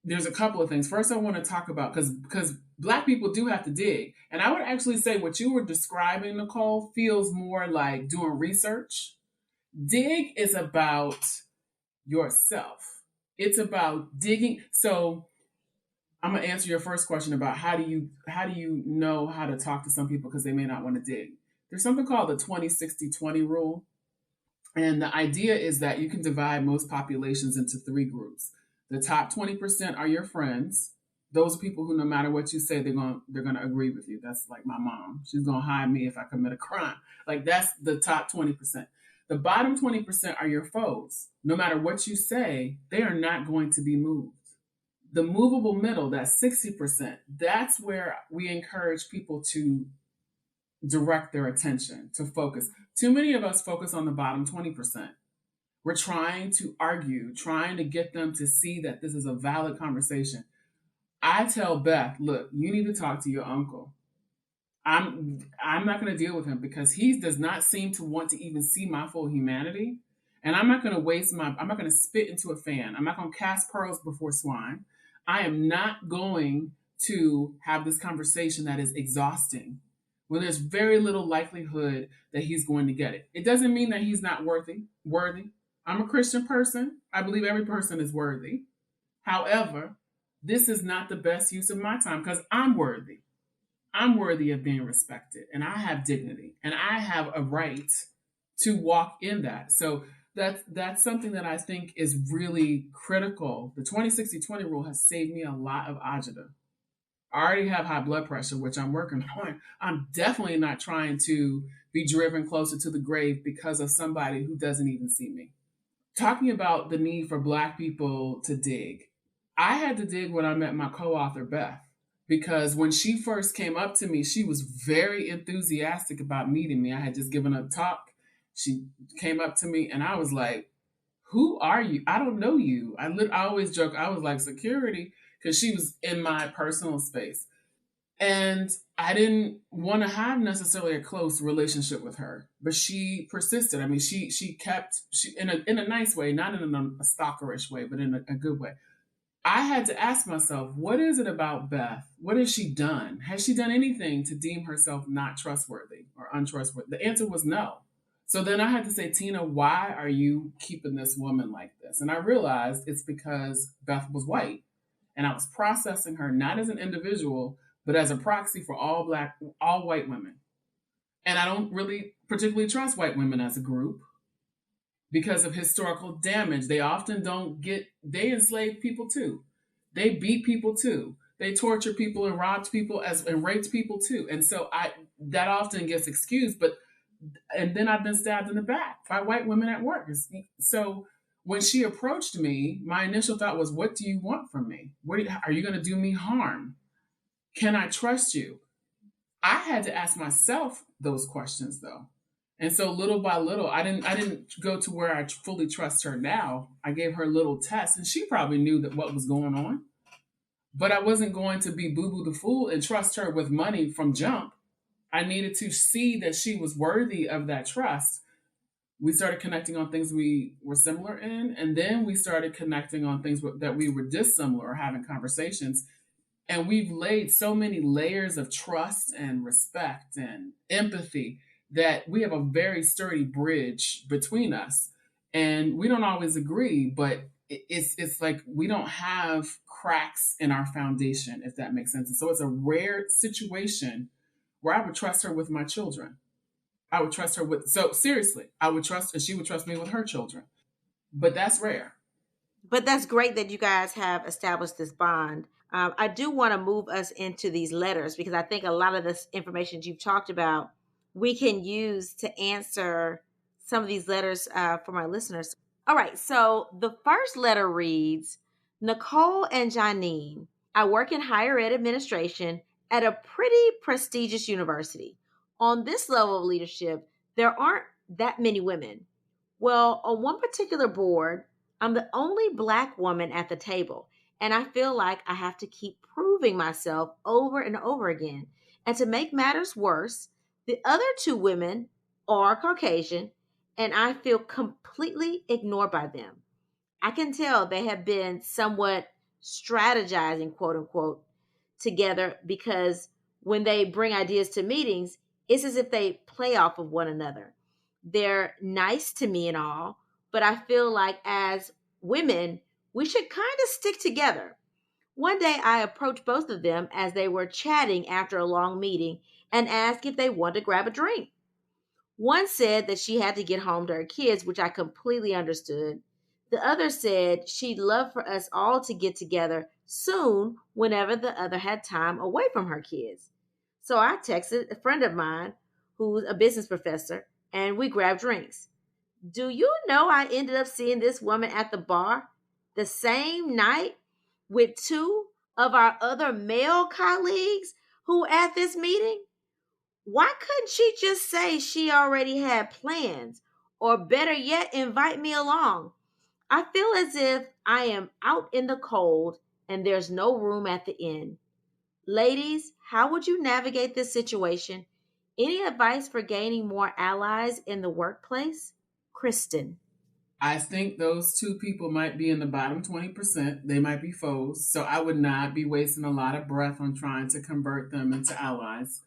there's a couple of things. First, I want to talk about, because Black people do have to dig. And I would actually say what you were describing, Nicole, feels more like doing research. Dig is about yourself. It's about digging. So I'm going to answer your first question about how do you know how to talk to some people because they may not want to dig. There's something called the 20-60-20 rule. And the idea is that you can divide most populations into three groups. The top 20% are your friends. Those are people who, no matter what you say, they're going to agree with you. That's like my mom. She's going to hide me if I commit a crime. Like, that's the top 20%. The bottom 20% are your foes. No matter what you say, they are not going to be moved. The movable middle, that's 60%, that's where we encourage people to direct their attention, to focus. Too many of us focus on the bottom 20%. We're trying to argue, trying to get them to see that this is a valid conversation. I tell Beth, look, you need to talk to your uncle. I'm not going to deal with him because he does not seem to want to even see my full humanity. And I'm not going to I'm not going to spit into a fan. I'm not going to cast pearls before swine. I am not going to have this conversation that is exhausting when there's very little likelihood that he's going to get it. It doesn't mean that he's not worthy. I'm a Christian person. I believe every person is worthy. However, this is not the best use of my time because I'm worthy. I'm worthy of being respected and I have dignity and I have a right to walk in that. So that's something that I think is really critical. The 20-60-20 rule has saved me a lot of agita. I already have high blood pressure, which I'm working on. I'm definitely not trying to be driven closer to the grave because of somebody who doesn't even see me. Talking about the need for Black people to dig. I had to dig when I met my co-author, Beth, because when she first came up to me, she was very enthusiastic about meeting me. I had just given a talk. She came up to me and I was like, who are you? I don't know you. I always joke, I was like security because she was in my personal space. And I didn't want to have necessarily a close relationship with her, but she persisted. I mean, she in a nice way, not in a stalkerish way, but in a good way. I had to ask myself, what is it about Beth? What has she done? Has she done anything to deem herself not trustworthy or untrustworthy? The answer was no. So then I had to say, Tina, why are you keeping this woman like this? And I realized it's because Beth was white. And I was processing her not as an individual, but as a proxy for all white women. And I don't really particularly trust white women as a group because of historical damage. They often they enslave people too. They beat people too. They torture people and robbed people and raped people too. And so that often gets excused, and then I've been stabbed in the back by white women at work. So when she approached me, my initial thought was, what do you want from me? Are you going to do me harm? Can I trust you? I had to ask myself those questions though. And so little by little, I didn't go to where I fully trust her now. I gave her little tests and she probably knew that what was going on. But I wasn't going to be boo-boo the fool and trust her with money from jump. I needed to see that she was worthy of that trust. We started connecting on things we were similar in, and then we started connecting on things that we were dissimilar or having conversations. And we've laid so many layers of trust and respect and empathy that we have a very sturdy bridge between us. And we don't always agree, but it's like we don't have cracks in our foundation, if that makes sense. And so it's a rare situation where I would trust her with my children. I would trust her I would trust, and she would trust me with her children. But that's rare. But that's great that you guys have established this bond. I do want to move us into these letters because I think a lot of this information you've talked about, we can use to answer some of these letters for my listeners. All right. So the first letter reads, Nicole and Janine, I work in higher ed administration at a pretty prestigious university. On this level of leadership, there aren't that many women. Well, on one particular board, I'm the only Black woman at the table, and I feel like I have to keep proving myself over and over again. And to make matters worse, the other two women are Caucasian, and I feel completely ignored by them. I can tell they have been somewhat strategizing, quote unquote, together because when they bring ideas to meetings, it's as if they play off of one another. They're nice to me and all, but I feel like as women, we should kind of stick together. One day I approached both of them as they were chatting after a long meeting and asked if they wanted to grab a drink. One said that she had to get home to her kids, which I completely understood. The other said she'd love for us all to get together soon whenever the other had time away from her kids. So I texted a friend of mine who's a business professor and we grabbed drinks. Do you know I ended up seeing this woman at the bar the same night with two of our other male colleagues who were at this meeting? Why couldn't she just say she already had plans? Or better yet, invite me along. I feel as if I am out in the cold and there's no room at the inn. Ladies, how would you navigate this situation? Any advice for gaining more allies in the workplace? Kristen. I think those two people might be in the bottom 20%. They might be foes. So I would not be wasting a lot of breath on trying to convert them into allies.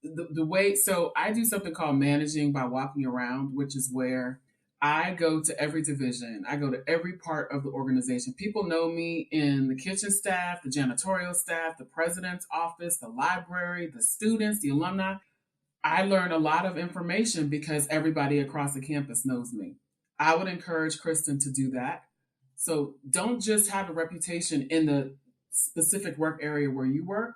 The way, so I do something called managing by walking around, which is where I go to every division. I go to every part of the organization. People know me in the kitchen staff, the janitorial staff, the president's office, the library, the students, the alumni. I learn a lot of information because everybody across the campus knows me. I would encourage Kristen to do that. So don't just have a reputation in the specific work area where you work.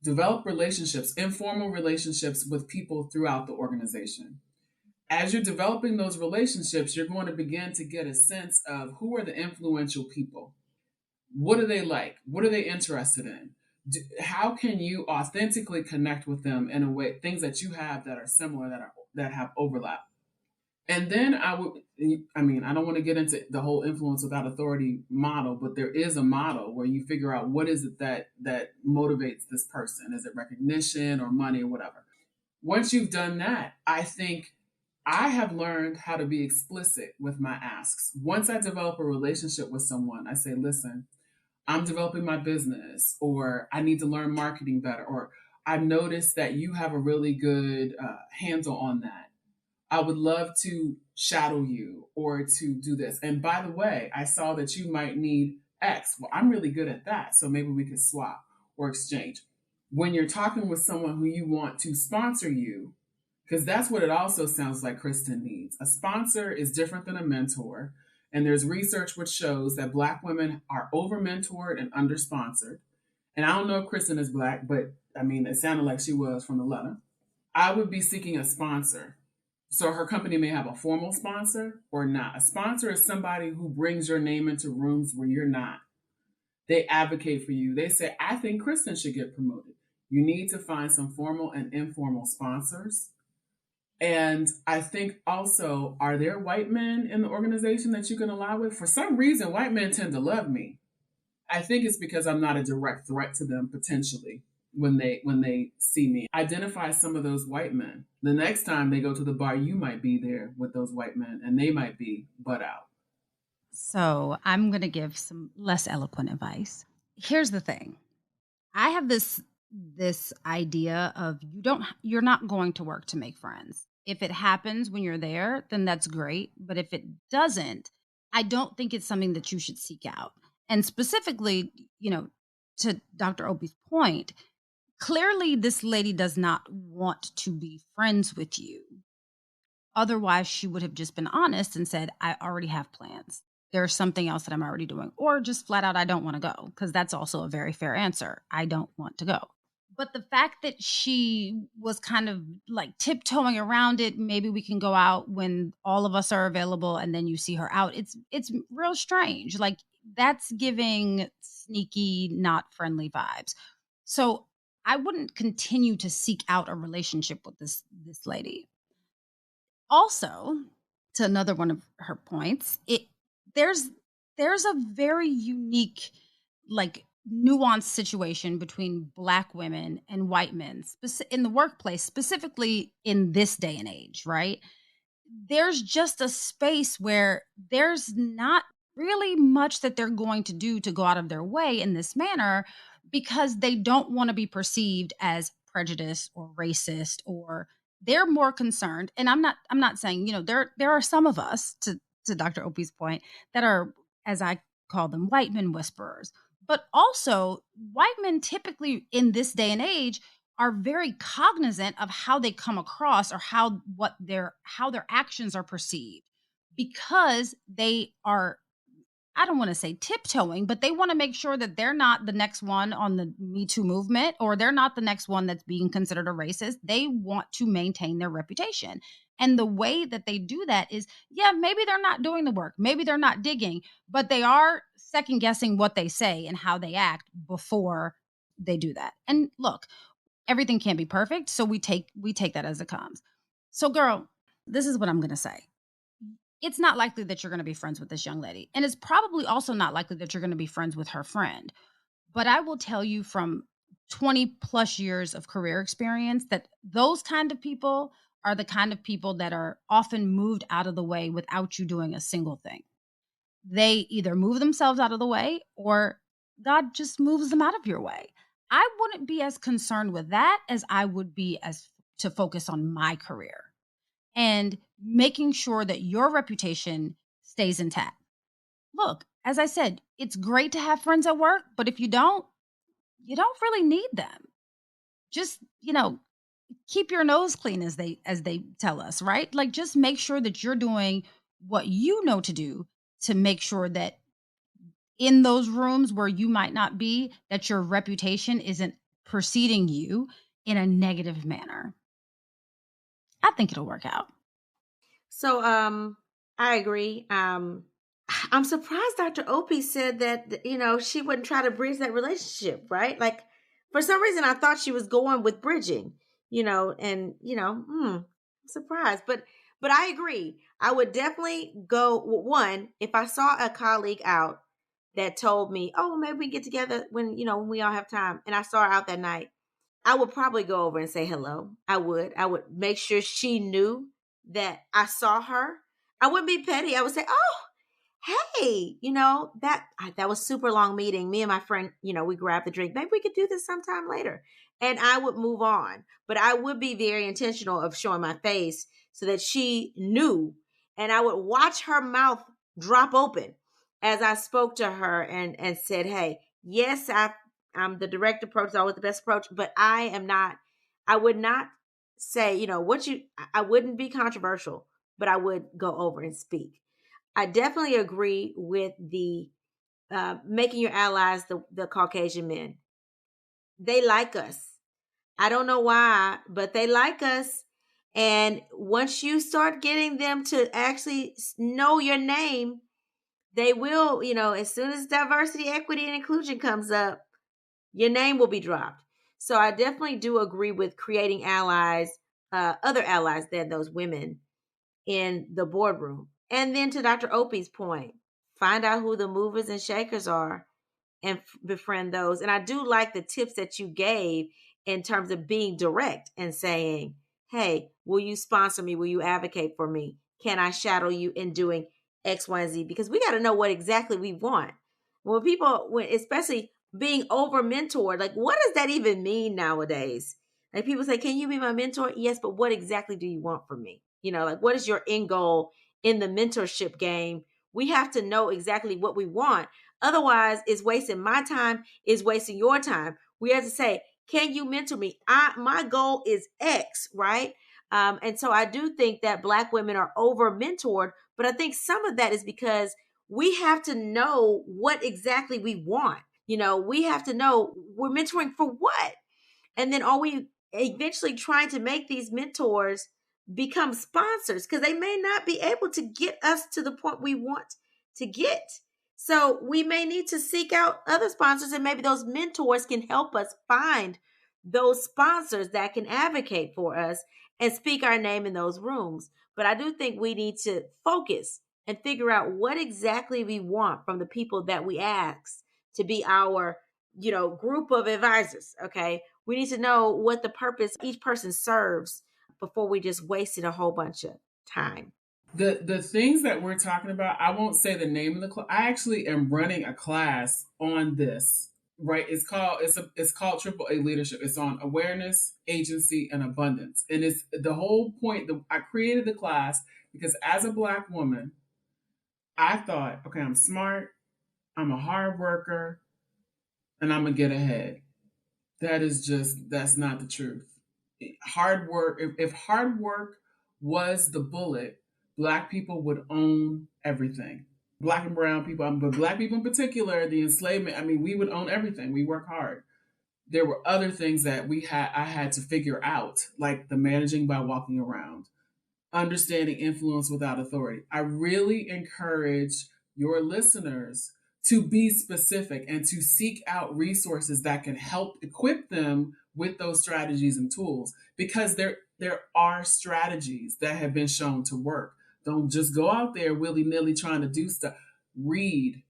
Develop relationships, informal relationships with people throughout the organization. As you're developing those relationships, you're going to begin to get a sense of who are the influential people. What are they like? What are they interested in? How can you authentically connect with them in a way, things that you have that are similar, that have overlap? And then I don't want to get into the whole influence without authority model, but there is a model where you figure out what is it that motivates this person. Is it recognition or money or whatever? Once you've done that, I think I have learned how to be explicit with my asks. Once I develop a relationship with someone, I say, listen, I'm developing my business, or I need to learn marketing better, or I've noticed that you have a really good handle on that. I would love to shadow you or to do this. And by the way, I saw that you might need X. Well, I'm really good at that. So maybe we could swap or exchange. When you're talking with someone who you want to sponsor you, because that's what it also sounds like Kristen needs. A sponsor is different than a mentor. And there's research which shows that Black women are over mentored and under sponsored. And I don't know if Kristen is Black, but I mean, it sounded like she was from the letter. I would be seeking a sponsor. So her company may have a formal sponsor or not. A sponsor is somebody who brings your name into rooms where you're not. They advocate for you. They say, I think Kristen should get promoted. You need to find some formal and informal sponsors. And I think also, are there white men in the organization that you can ally with? For some reason, white men tend to love me. I think it's because I'm not a direct threat to them potentially when they see me. Identify some of those white men. The next time they go to the bar, you might be there with those white men and they might be butt out. So I'm going to give some less eloquent advice. Here's the thing. I have this idea of you're not going to work to make friends. If it happens when you're there, then that's great. But if it doesn't, I don't think it's something that you should seek out. And specifically, to Dr. Opie's point, clearly this lady does not want to be friends with you. Otherwise, she would have just been honest and said, I already have plans. There's something else that I'm already doing. Or just flat out, I don't want to go. Because that's also a very fair answer. I don't want to go. But the fact that she was kind of like tiptoeing around it, maybe we can go out when all of us are available and then you see her out. It's real strange. Like that's giving sneaky, not friendly vibes. So I wouldn't continue to seek out a relationship with this lady. Also, to another one of her points, there's a very unique, like nuanced situation between Black women and white men in the workplace, specifically in this day and age, right? There's just a space where there's not really much that they're going to do to go out of their way in this manner because they don't want to be perceived as prejudiced or racist, or they're more concerned. And I'm not saying, there are some of us, to Dr. Opie's point, that are, as I call them, white men whisperers. But also, white men typically in this day and age are very cognizant of how they come across or how their actions are perceived, because they are, I don't want to say tiptoeing, but they want to make sure that they're not the next one on the Me Too movement, or they're not the next one that's being considered a racist. They want to maintain their reputation. And the way that they do that is, maybe they're not doing the work. Maybe they're not digging, but they are second guessing what they say and how they act before they do that. And look, everything can't be perfect. So we take that as it comes. So girl, this is what I'm going to say. it's not likely that you're going to be friends with this young lady. And it's probably also not likely that you're going to be friends with her friend. But I will tell you from 20 plus years of career experience that those kind of people are the kind of people that are often moved out of the way without you doing a single thing. They either move themselves out of the way or God just moves them out of your way. I wouldn't be as concerned with that as I would be as to focus on my career and making sure that your reputation stays intact. Look, as I said, it's great to have friends at work, but if you don't really need them. Just, keep your nose clean as they tell us, right? Like just make sure that you're doing what you know to do to make sure that in those rooms where you might not be, that your reputation isn't preceding you in a negative manner. I think it'll work out. So, I agree. I'm surprised Dr. Opie said that, she wouldn't try to bridge that relationship, right? Like, for some reason, I thought she was going with bridging, I'm surprised. But I agree. I would definitely go, one, if I saw a colleague out that told me, oh, maybe we get together when we all have time, and I saw her out that night, I would probably go over and say hello. I would make sure she knew that I saw her. I wouldn't be petty. I would say, "Oh, hey, that was super long meeting. Me and my friend, we grabbed the drink. Maybe we could do this sometime later." And I would move on. But I would be very intentional of showing my face so that she knew, and I would watch her mouth drop open as I spoke to her and said, "Hey, yes, I'm the direct approach is always the best approach, but I would not say, I wouldn't be controversial, but I would go over and speak." I definitely agree with the making your allies the Caucasian men. They like us. I don't know why, but they like us. And once you start getting them to actually know your name, they will, as soon as diversity, equity, and inclusion comes up, your name will be dropped. So I definitely do agree with creating allies, other allies than those women in the boardroom. And then to Dr. Opie's point, find out who the movers and shakers are and befriend those. And I do like the tips that you gave in terms of being direct and saying, hey, will you sponsor me? Will you advocate for me? Can I shadow you in doing X, Y, and Z? Because we got to know what exactly we want. Especially being over mentored, like what does that even mean nowadays? Like people say, can you be my mentor? Yes, but what exactly do you want from me? Like what is your end goal in the mentorship game? We have to know exactly what we want. Otherwise, it's wasting my time, it's wasting your time. We have to say, can you mentor me? My goal is X, right? And so I do think that Black women are over mentored, but I think some of that is because we have to know what exactly we want. We have to know we're mentoring for what? And then are we eventually trying to make these mentors become sponsors? Because they may not be able to get us to the point we want to get. So we may need to seek out other sponsors, and maybe those mentors can help us find those sponsors that can advocate for us and speak our name in those rooms. But I do think we need to focus and figure out what exactly we want from the people that we ask to be our, group of advisors. Okay. We need to know what the purpose each person serves before we just wasted a whole bunch of time. The things that we're talking about, I won't say the name of the class. I actually am running a class on this. Right? It's called Triple A Leadership. It's on awareness, agency, and abundance. And it's the whole point that I created the class because as a Black woman, I thought, okay, I'm smart, I'm a hard worker, and I'm gonna get ahead. That's not the truth. Hard work, if hard work was the bullet, Black people would own everything. Black and brown people, but Black people in particular, the enslavement, we would own everything. We work hard. There were other things that I had to figure out, like the managing by walking around, understanding influence without authority. I really encourage your listeners to be specific and to seek out resources that can help equip them with those strategies and tools, because there are strategies that have been shown to work. Don't just go out there willy-nilly trying to do stuff. Read,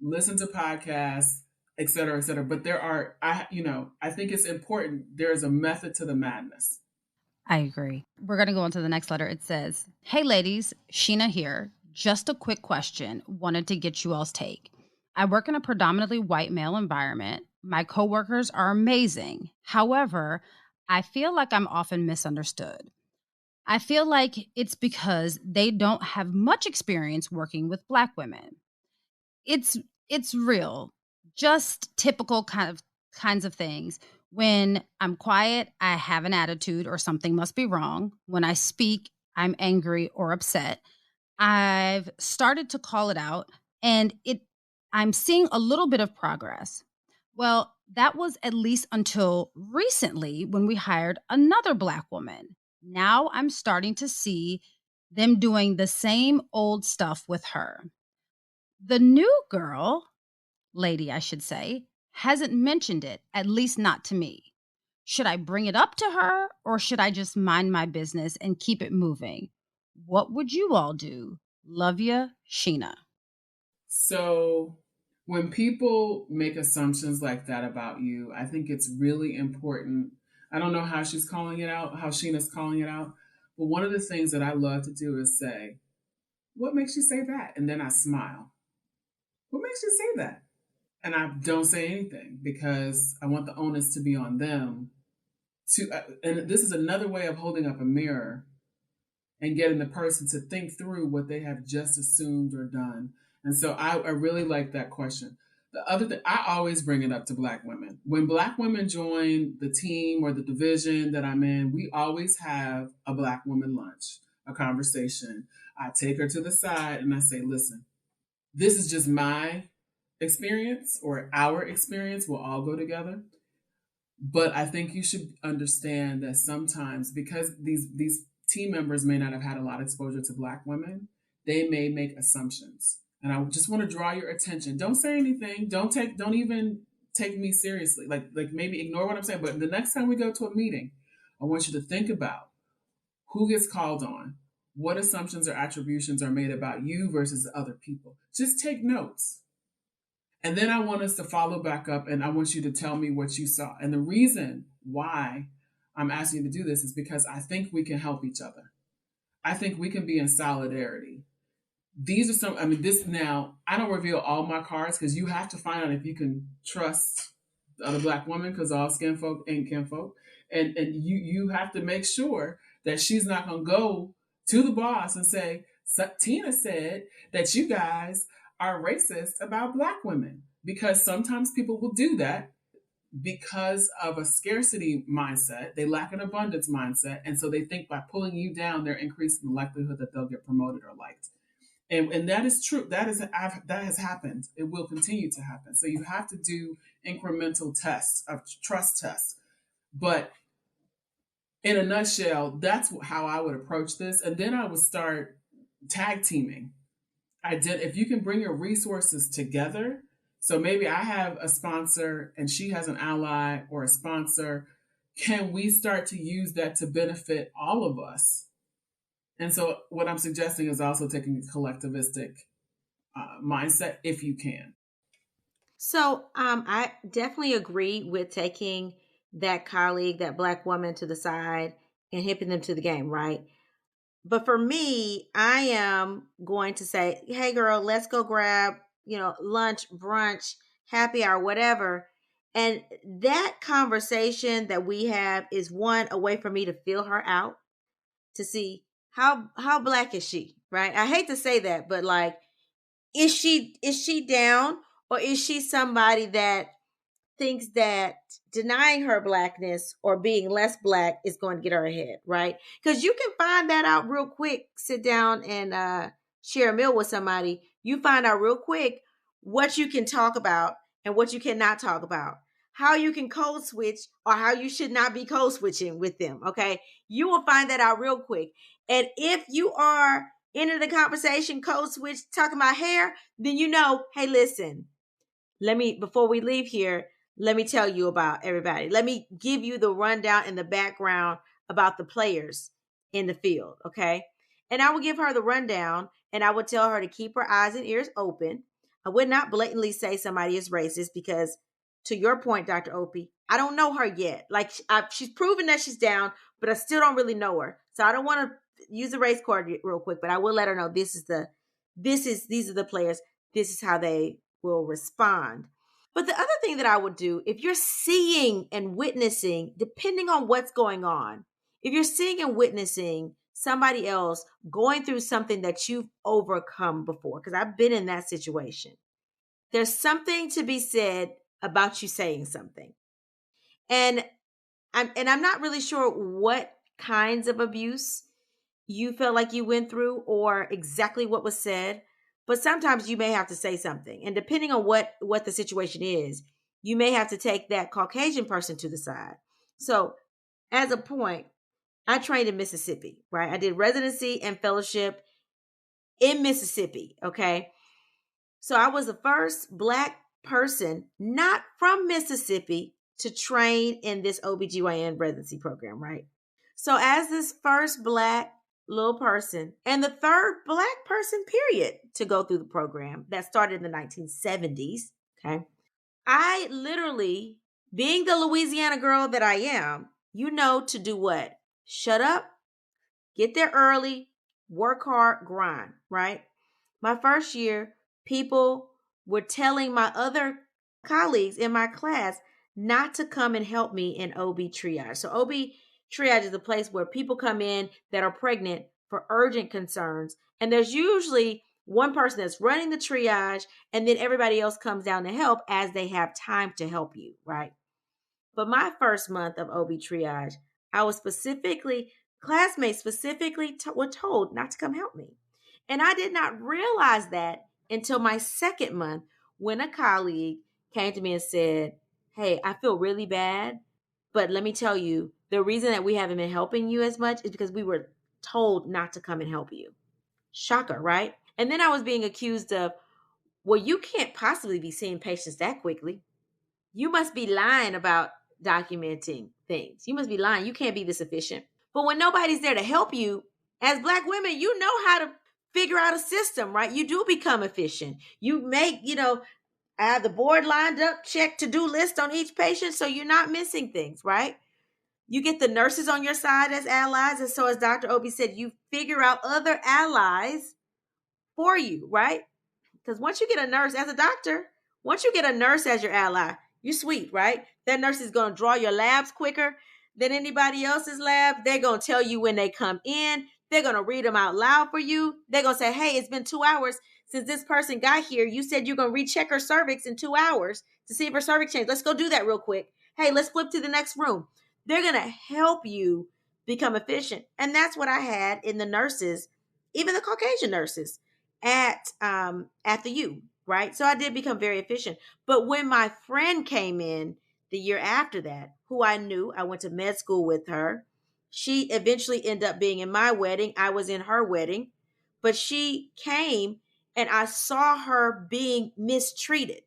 listen to podcasts, et cetera, et cetera. But I think it's important. There's a method to the madness. I agree. We're going to go on to the next letter. It says, "Hey ladies, Sheena here. Just a quick question. Wanted to get you all's take. I work in a predominantly white male environment. My coworkers are amazing. However, I feel like I'm often misunderstood. I feel like it's because they don't have much experience working with Black women. It's it's real. Just typical kinds of things. When I'm quiet, I have an attitude or something must be wrong. When I speak, I'm angry or upset. I've started to call it out and I'm seeing a little bit of progress. Well, that was at least until recently when we hired another Black woman. Now I'm starting to see them doing the same old stuff with her. The new lady, I should say, hasn't mentioned it, at least not to me. Should I bring it up to her or should I just mind my business and keep it moving? What would you all do? Love ya, Sheena." So when people make assumptions like that about you, I think it's really important. I don't know how she's calling it out, how Sheena's calling it out, but one of the things that I love to do is say, "What makes you say that?" And then I smile. "What makes you say that?" And I don't say anything because I want the onus to be on them. And this is another way of holding up a mirror and getting the person to think through what they have just assumed or done. And so I really like that question. The other thing, I always bring it up to Black women. When Black women join the team or the division that I'm in, we always have a Black woman lunch, a conversation. I take her to the side and I say, "Listen, this is just my experience or our experience. We'll all go together. But I think you should understand that sometimes because these team members may not have had a lot of exposure to Black women, they may make assumptions. And I just want to draw your attention. Don't say anything. Don't even take me seriously. Like maybe ignore what I'm saying. But the next time we go to a meeting, I want you to think about who gets called on, what assumptions or attributions are made about you versus the other people. Just take notes. And then I want us to follow back up and I want you to tell me what you saw. And the reason why I'm asking you to do this is because I think we can help each other. I think we can be in solidarity. These are I don't reveal all my cards because you have to find out if you can trust the other Black woman because all skin folk ain't kinfolk. And you have to make sure that she's not going to go to the boss and say, "Tina said that you guys are racist about Black women," because sometimes people will do that because of a scarcity mindset. They lack an abundance mindset. And so they think by pulling you down, they're increasing the likelihood that they'll get promoted or liked. And that is true. That has happened. It will continue to happen. So you have to do incremental tests of trust tests. But in a nutshell, that's how I would approach this. And then I would start tag teaming. If you can bring your resources together, so maybe I have a sponsor and she has an ally or a sponsor, can we start to use that to benefit all of us? And so what I'm suggesting is also taking a collectivistic mindset if you can. So I definitely agree with taking that colleague, that Black woman to the side and hipping them to the game, right? But for me, I am going to say, "Hey girl, let's go grab, lunch, brunch, happy hour, whatever." And that conversation that we have is a way for me to feel her out, to see how Black is she, right? I hate to say that, but like, is she down, or is she somebody that thinks that denying her Blackness or being less Black is going to get her ahead, right? Because you can find that out real quick. Sit down and share a meal with somebody. You find out real quick what you can talk about and what you cannot talk about, how you can code switch or how you should not be code switching with them, okay? You will find that out real quick. And if you are into the conversation, code switch, talking about hair, then hey, listen, before we leave here, let me tell you about everybody. Let me give you the rundown in the background about the players in the field, okay? And I would give her the rundown, and I would tell her to keep her eyes and ears open. I would not blatantly say somebody is racist because, to your point, Dr. Opie, I don't know her yet. Like, she's proven that she's down, but I still don't really know her. So I don't want to use the race card real quick, but I will let her know these are the players. This is how they will respond. But the other thing that I would do, if you're seeing and witnessing, depending on what's going on, if you're seeing and witnessing somebody else going through something that you've overcome before, because I've been in that situation, there's something to be said about you saying something. And I'm not really sure what kinds of abuse you felt like you went through or exactly what was said, but sometimes you may have to say something. And depending on what the situation is, you may have to take that Caucasian person to the side. So as a point, I trained in Mississippi, right? I did residency and fellowship in Mississippi, okay? So I was the first Black person not from Mississippi to train in this OBGYN residency program, right? So as this first Black little person and the third Black person, period, to go through the program that started in the 1970s, okay? I literally, being the Louisiana girl that I am, you know to do what? Shut up, get there early, work hard, grind, right? My first year, people were telling my other colleagues in my class not to come and help me in OB triage. So OB triage is a place where people come in that are pregnant for urgent concerns. And there's usually one person that's running the triage, and then everybody else comes down to help as they have time to help you, right? But my first month of OB triage, I was classmates specifically were told not to come help me. And I did not realize that until my second month when a colleague came to me and said, hey, I feel really bad, but let me tell you, the reason that we haven't been helping you as much is because we were told not to come and help you. Shocker, right? And then I was being accused of, well, you can't possibly be seeing patients that quickly. You must be lying about documenting things. You must be lying. You can't be this efficient. But when nobody's there to help you, as Black women, you know how to figure out a system, right? You do become efficient. You make, I have the board lined up, check to-do list on each patient, so you're not missing things, right? You get the nurses on your side as allies. And so as Dr. Opie said, you figure out other allies for you, right? Because once you get a nurse as a doctor, once you get a nurse as your ally, you're sweet, right? That nurse is going to draw your labs quicker than anybody else's lab. They're going to tell you when they come in. They're going to read them out loud for you. They're going to say, hey, it's been 2 hours since this person got here. You said you're going to recheck her cervix in 2 hours to see if her cervix changed. Let's go do that real quick. Hey, let's flip to the next room. They're going to help you become efficient. And that's what I had in the nurses, even the Caucasian nurses at the U, right? So I did become very efficient. But when my friend came in the year after that, who I knew, I went to med school with her. She eventually ended up being in my wedding. I was in her wedding, but she came and I saw her being mistreated.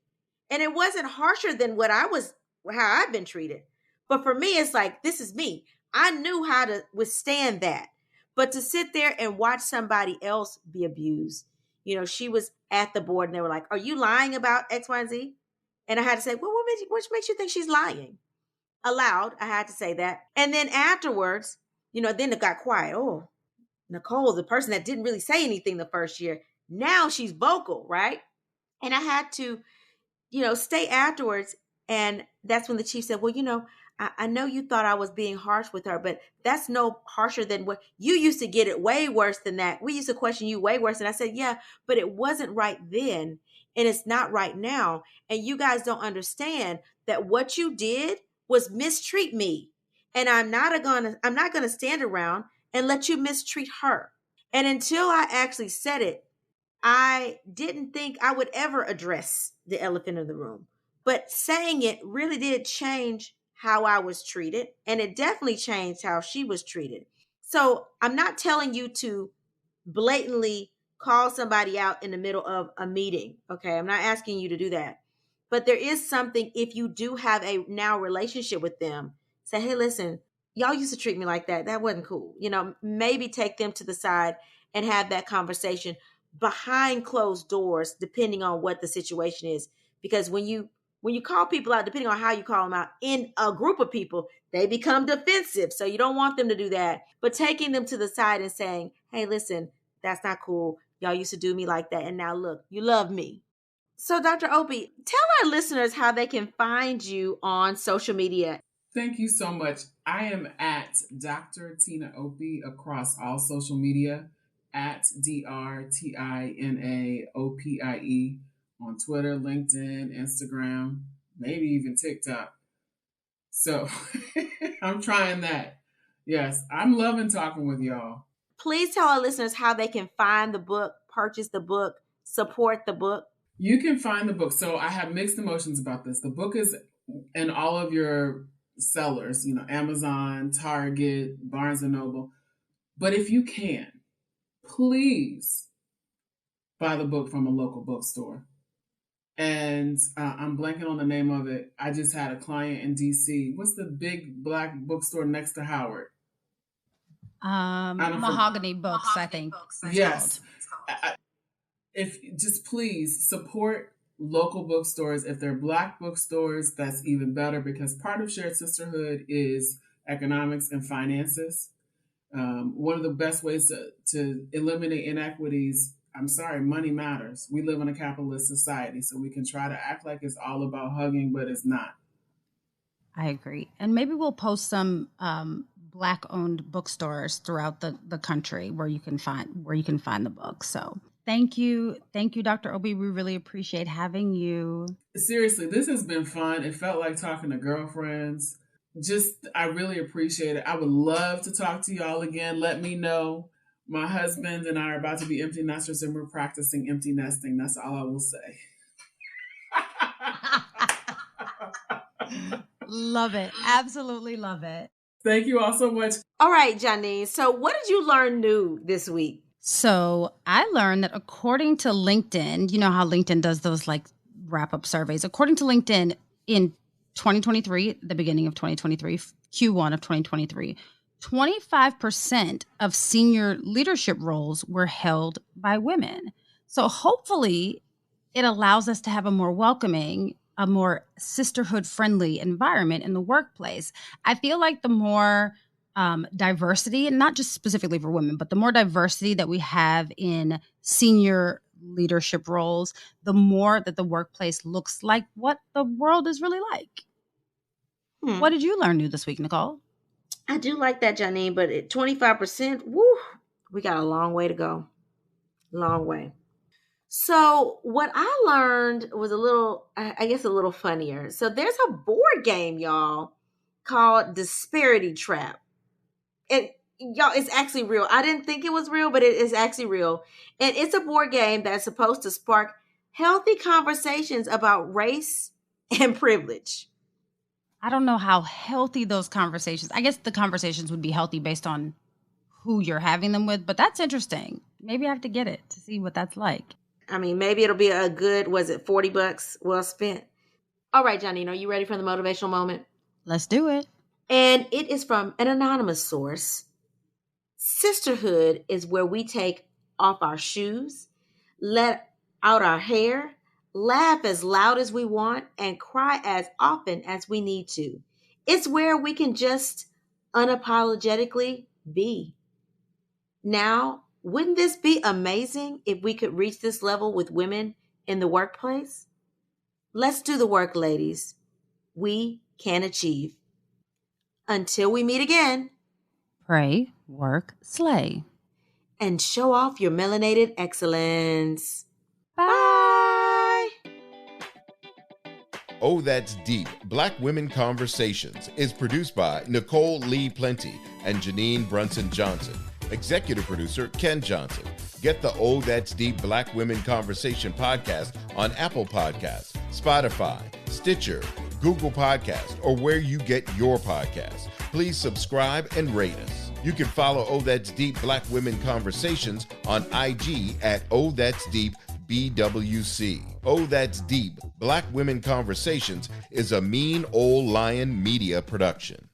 And it wasn't harsher than how I've been treated. But for me, it's like, this is me. I knew how to withstand that. But to sit there and watch somebody else be abused, she was at the board and they were like, are you lying about X, Y, and Z? And I had to say, well, what makes you think she's lying? Aloud, I had to say that. And then afterwards, then it got quiet. Oh, Nicole, the person that didn't really say anything the first year, now she's vocal, right? And I had to, stay afterwards. And that's when the chief said, well, I know you thought I was being harsh with her, but that's no harsher than what you used to get it way worse than that. We used to question you way worse. And I said, yeah, but it wasn't right then. And it's not right now. And you guys don't understand that what you did was mistreat me. And I'm not going to stand around and let you mistreat her. And until I actually said it, I didn't think I would ever address the elephant in the room. But saying it really did change how I was treated. And it definitely changed how she was treated. So I'm not telling you to blatantly call somebody out in the middle of a meeting. Okay. I'm not asking you to do that. But there is something, if you do have a now relationship with them, say, hey, listen, y'all used to treat me like that. That wasn't cool. Maybe take them to the side and have that conversation behind closed doors, depending on what the situation is. Because when you call people out, depending on how you call them out in a group of people, they become defensive. So you don't want them to do that. But taking them to the side and saying, hey, listen, that's not cool. Y'all used to do me like that. And now look, you love me. So Dr. Opie, tell our listeners how they can find you on social media. Thank you so much. I am at Dr. Tina Opie across all social media, at DrTinaOpie on Twitter, LinkedIn, Instagram, maybe even TikTok. So I'm trying that. Yes, I'm loving talking with y'all. Please tell our listeners how they can find the book, purchase the book, support the book. You can find the book. So I have mixed emotions about this. The book is in all of your sellers, Amazon, Target, Barnes & Noble. But if you can, please buy the book from a local bookstore. And I'm blanking on the name of it. I just had a client in DC. What's the big black bookstore next to Howard? Mahogany Books, I think. Yes. If just please support local bookstores. If they're Black bookstores, that's even better, because part of Shared Sisterhood is economics and finances. One of the best ways to eliminate inequities, I'm sorry, money matters. We live in a capitalist society, so we can try to act like it's all about hugging, but it's not. I agree. And maybe we'll post some Black-owned bookstores throughout the country where you can find the book. So thank you, Dr. Opie. We really appreciate having you. Seriously, this has been fun. It felt like talking to girlfriends. I really appreciate it. I would love to talk to y'all again. Let me know. My husband and I are about to be empty nesters, and we're practicing empty nesting. That's all I will say. Love it. Absolutely love it. Thank you all so much. All right, Janine. So what did you learn new this week? So I learned that according to LinkedIn, you know how LinkedIn does those like wrap-up surveys. According to LinkedIn, in 2023, the beginning of 2023, Q1 of 2023, 25% of senior leadership roles were held by women. So hopefully it allows us to have a more welcoming, a more sisterhood-friendly environment in the workplace. I feel like the more diversity, and not just specifically for women, but the more diversity that we have in senior leadership roles, the more that the workplace looks like what the world is really like. What did you learn new this week, Nicole? I do like that, Janine, but at 25%, woo, we got a long way to go. Long way. So what I learned was a little funnier. So there's a board game, y'all, called Disparity Trap. It's actually real. I didn't think it was real, but it is actually real. And it's a board game that's supposed to spark healthy conversations about race and privilege. I don't know how healthy those conversations, I guess the conversations would be healthy based on who you're having them with, but that's interesting. Maybe I have to get it to see what that's like. I mean, maybe it'll be a good, $40 well spent. All right, Janine, are you ready for the motivational moment? Let's do it. And it is from an anonymous source. Sisterhood is where we take off our shoes, let out our hair, laugh as loud as we want, and cry as often as we need to. It's where we can just unapologetically be. Now, wouldn't this be amazing if we could reach this level with women in the workplace? Let's do the work, ladies. We can achieve. Until we meet again. Pray, work, slay. And show off your melanated excellence. Bye. Oh, That's Deep, Black Women Conversations is produced by Nicole Lee Plenty and Janine Brunson Johnson. Executive producer, Ken Johnson. Get the Oh, That's Deep Black Women Conversation podcast on Apple Podcasts, Spotify, Stitcher, Google Podcasts, or where you get your podcasts. Please subscribe and rate us. You can follow Oh, That's Deep Black Women Conversations on IG at Oh, That's Deep BWC. Oh, That's Deep Black Women Conversations is a Mean Old Lion Media production.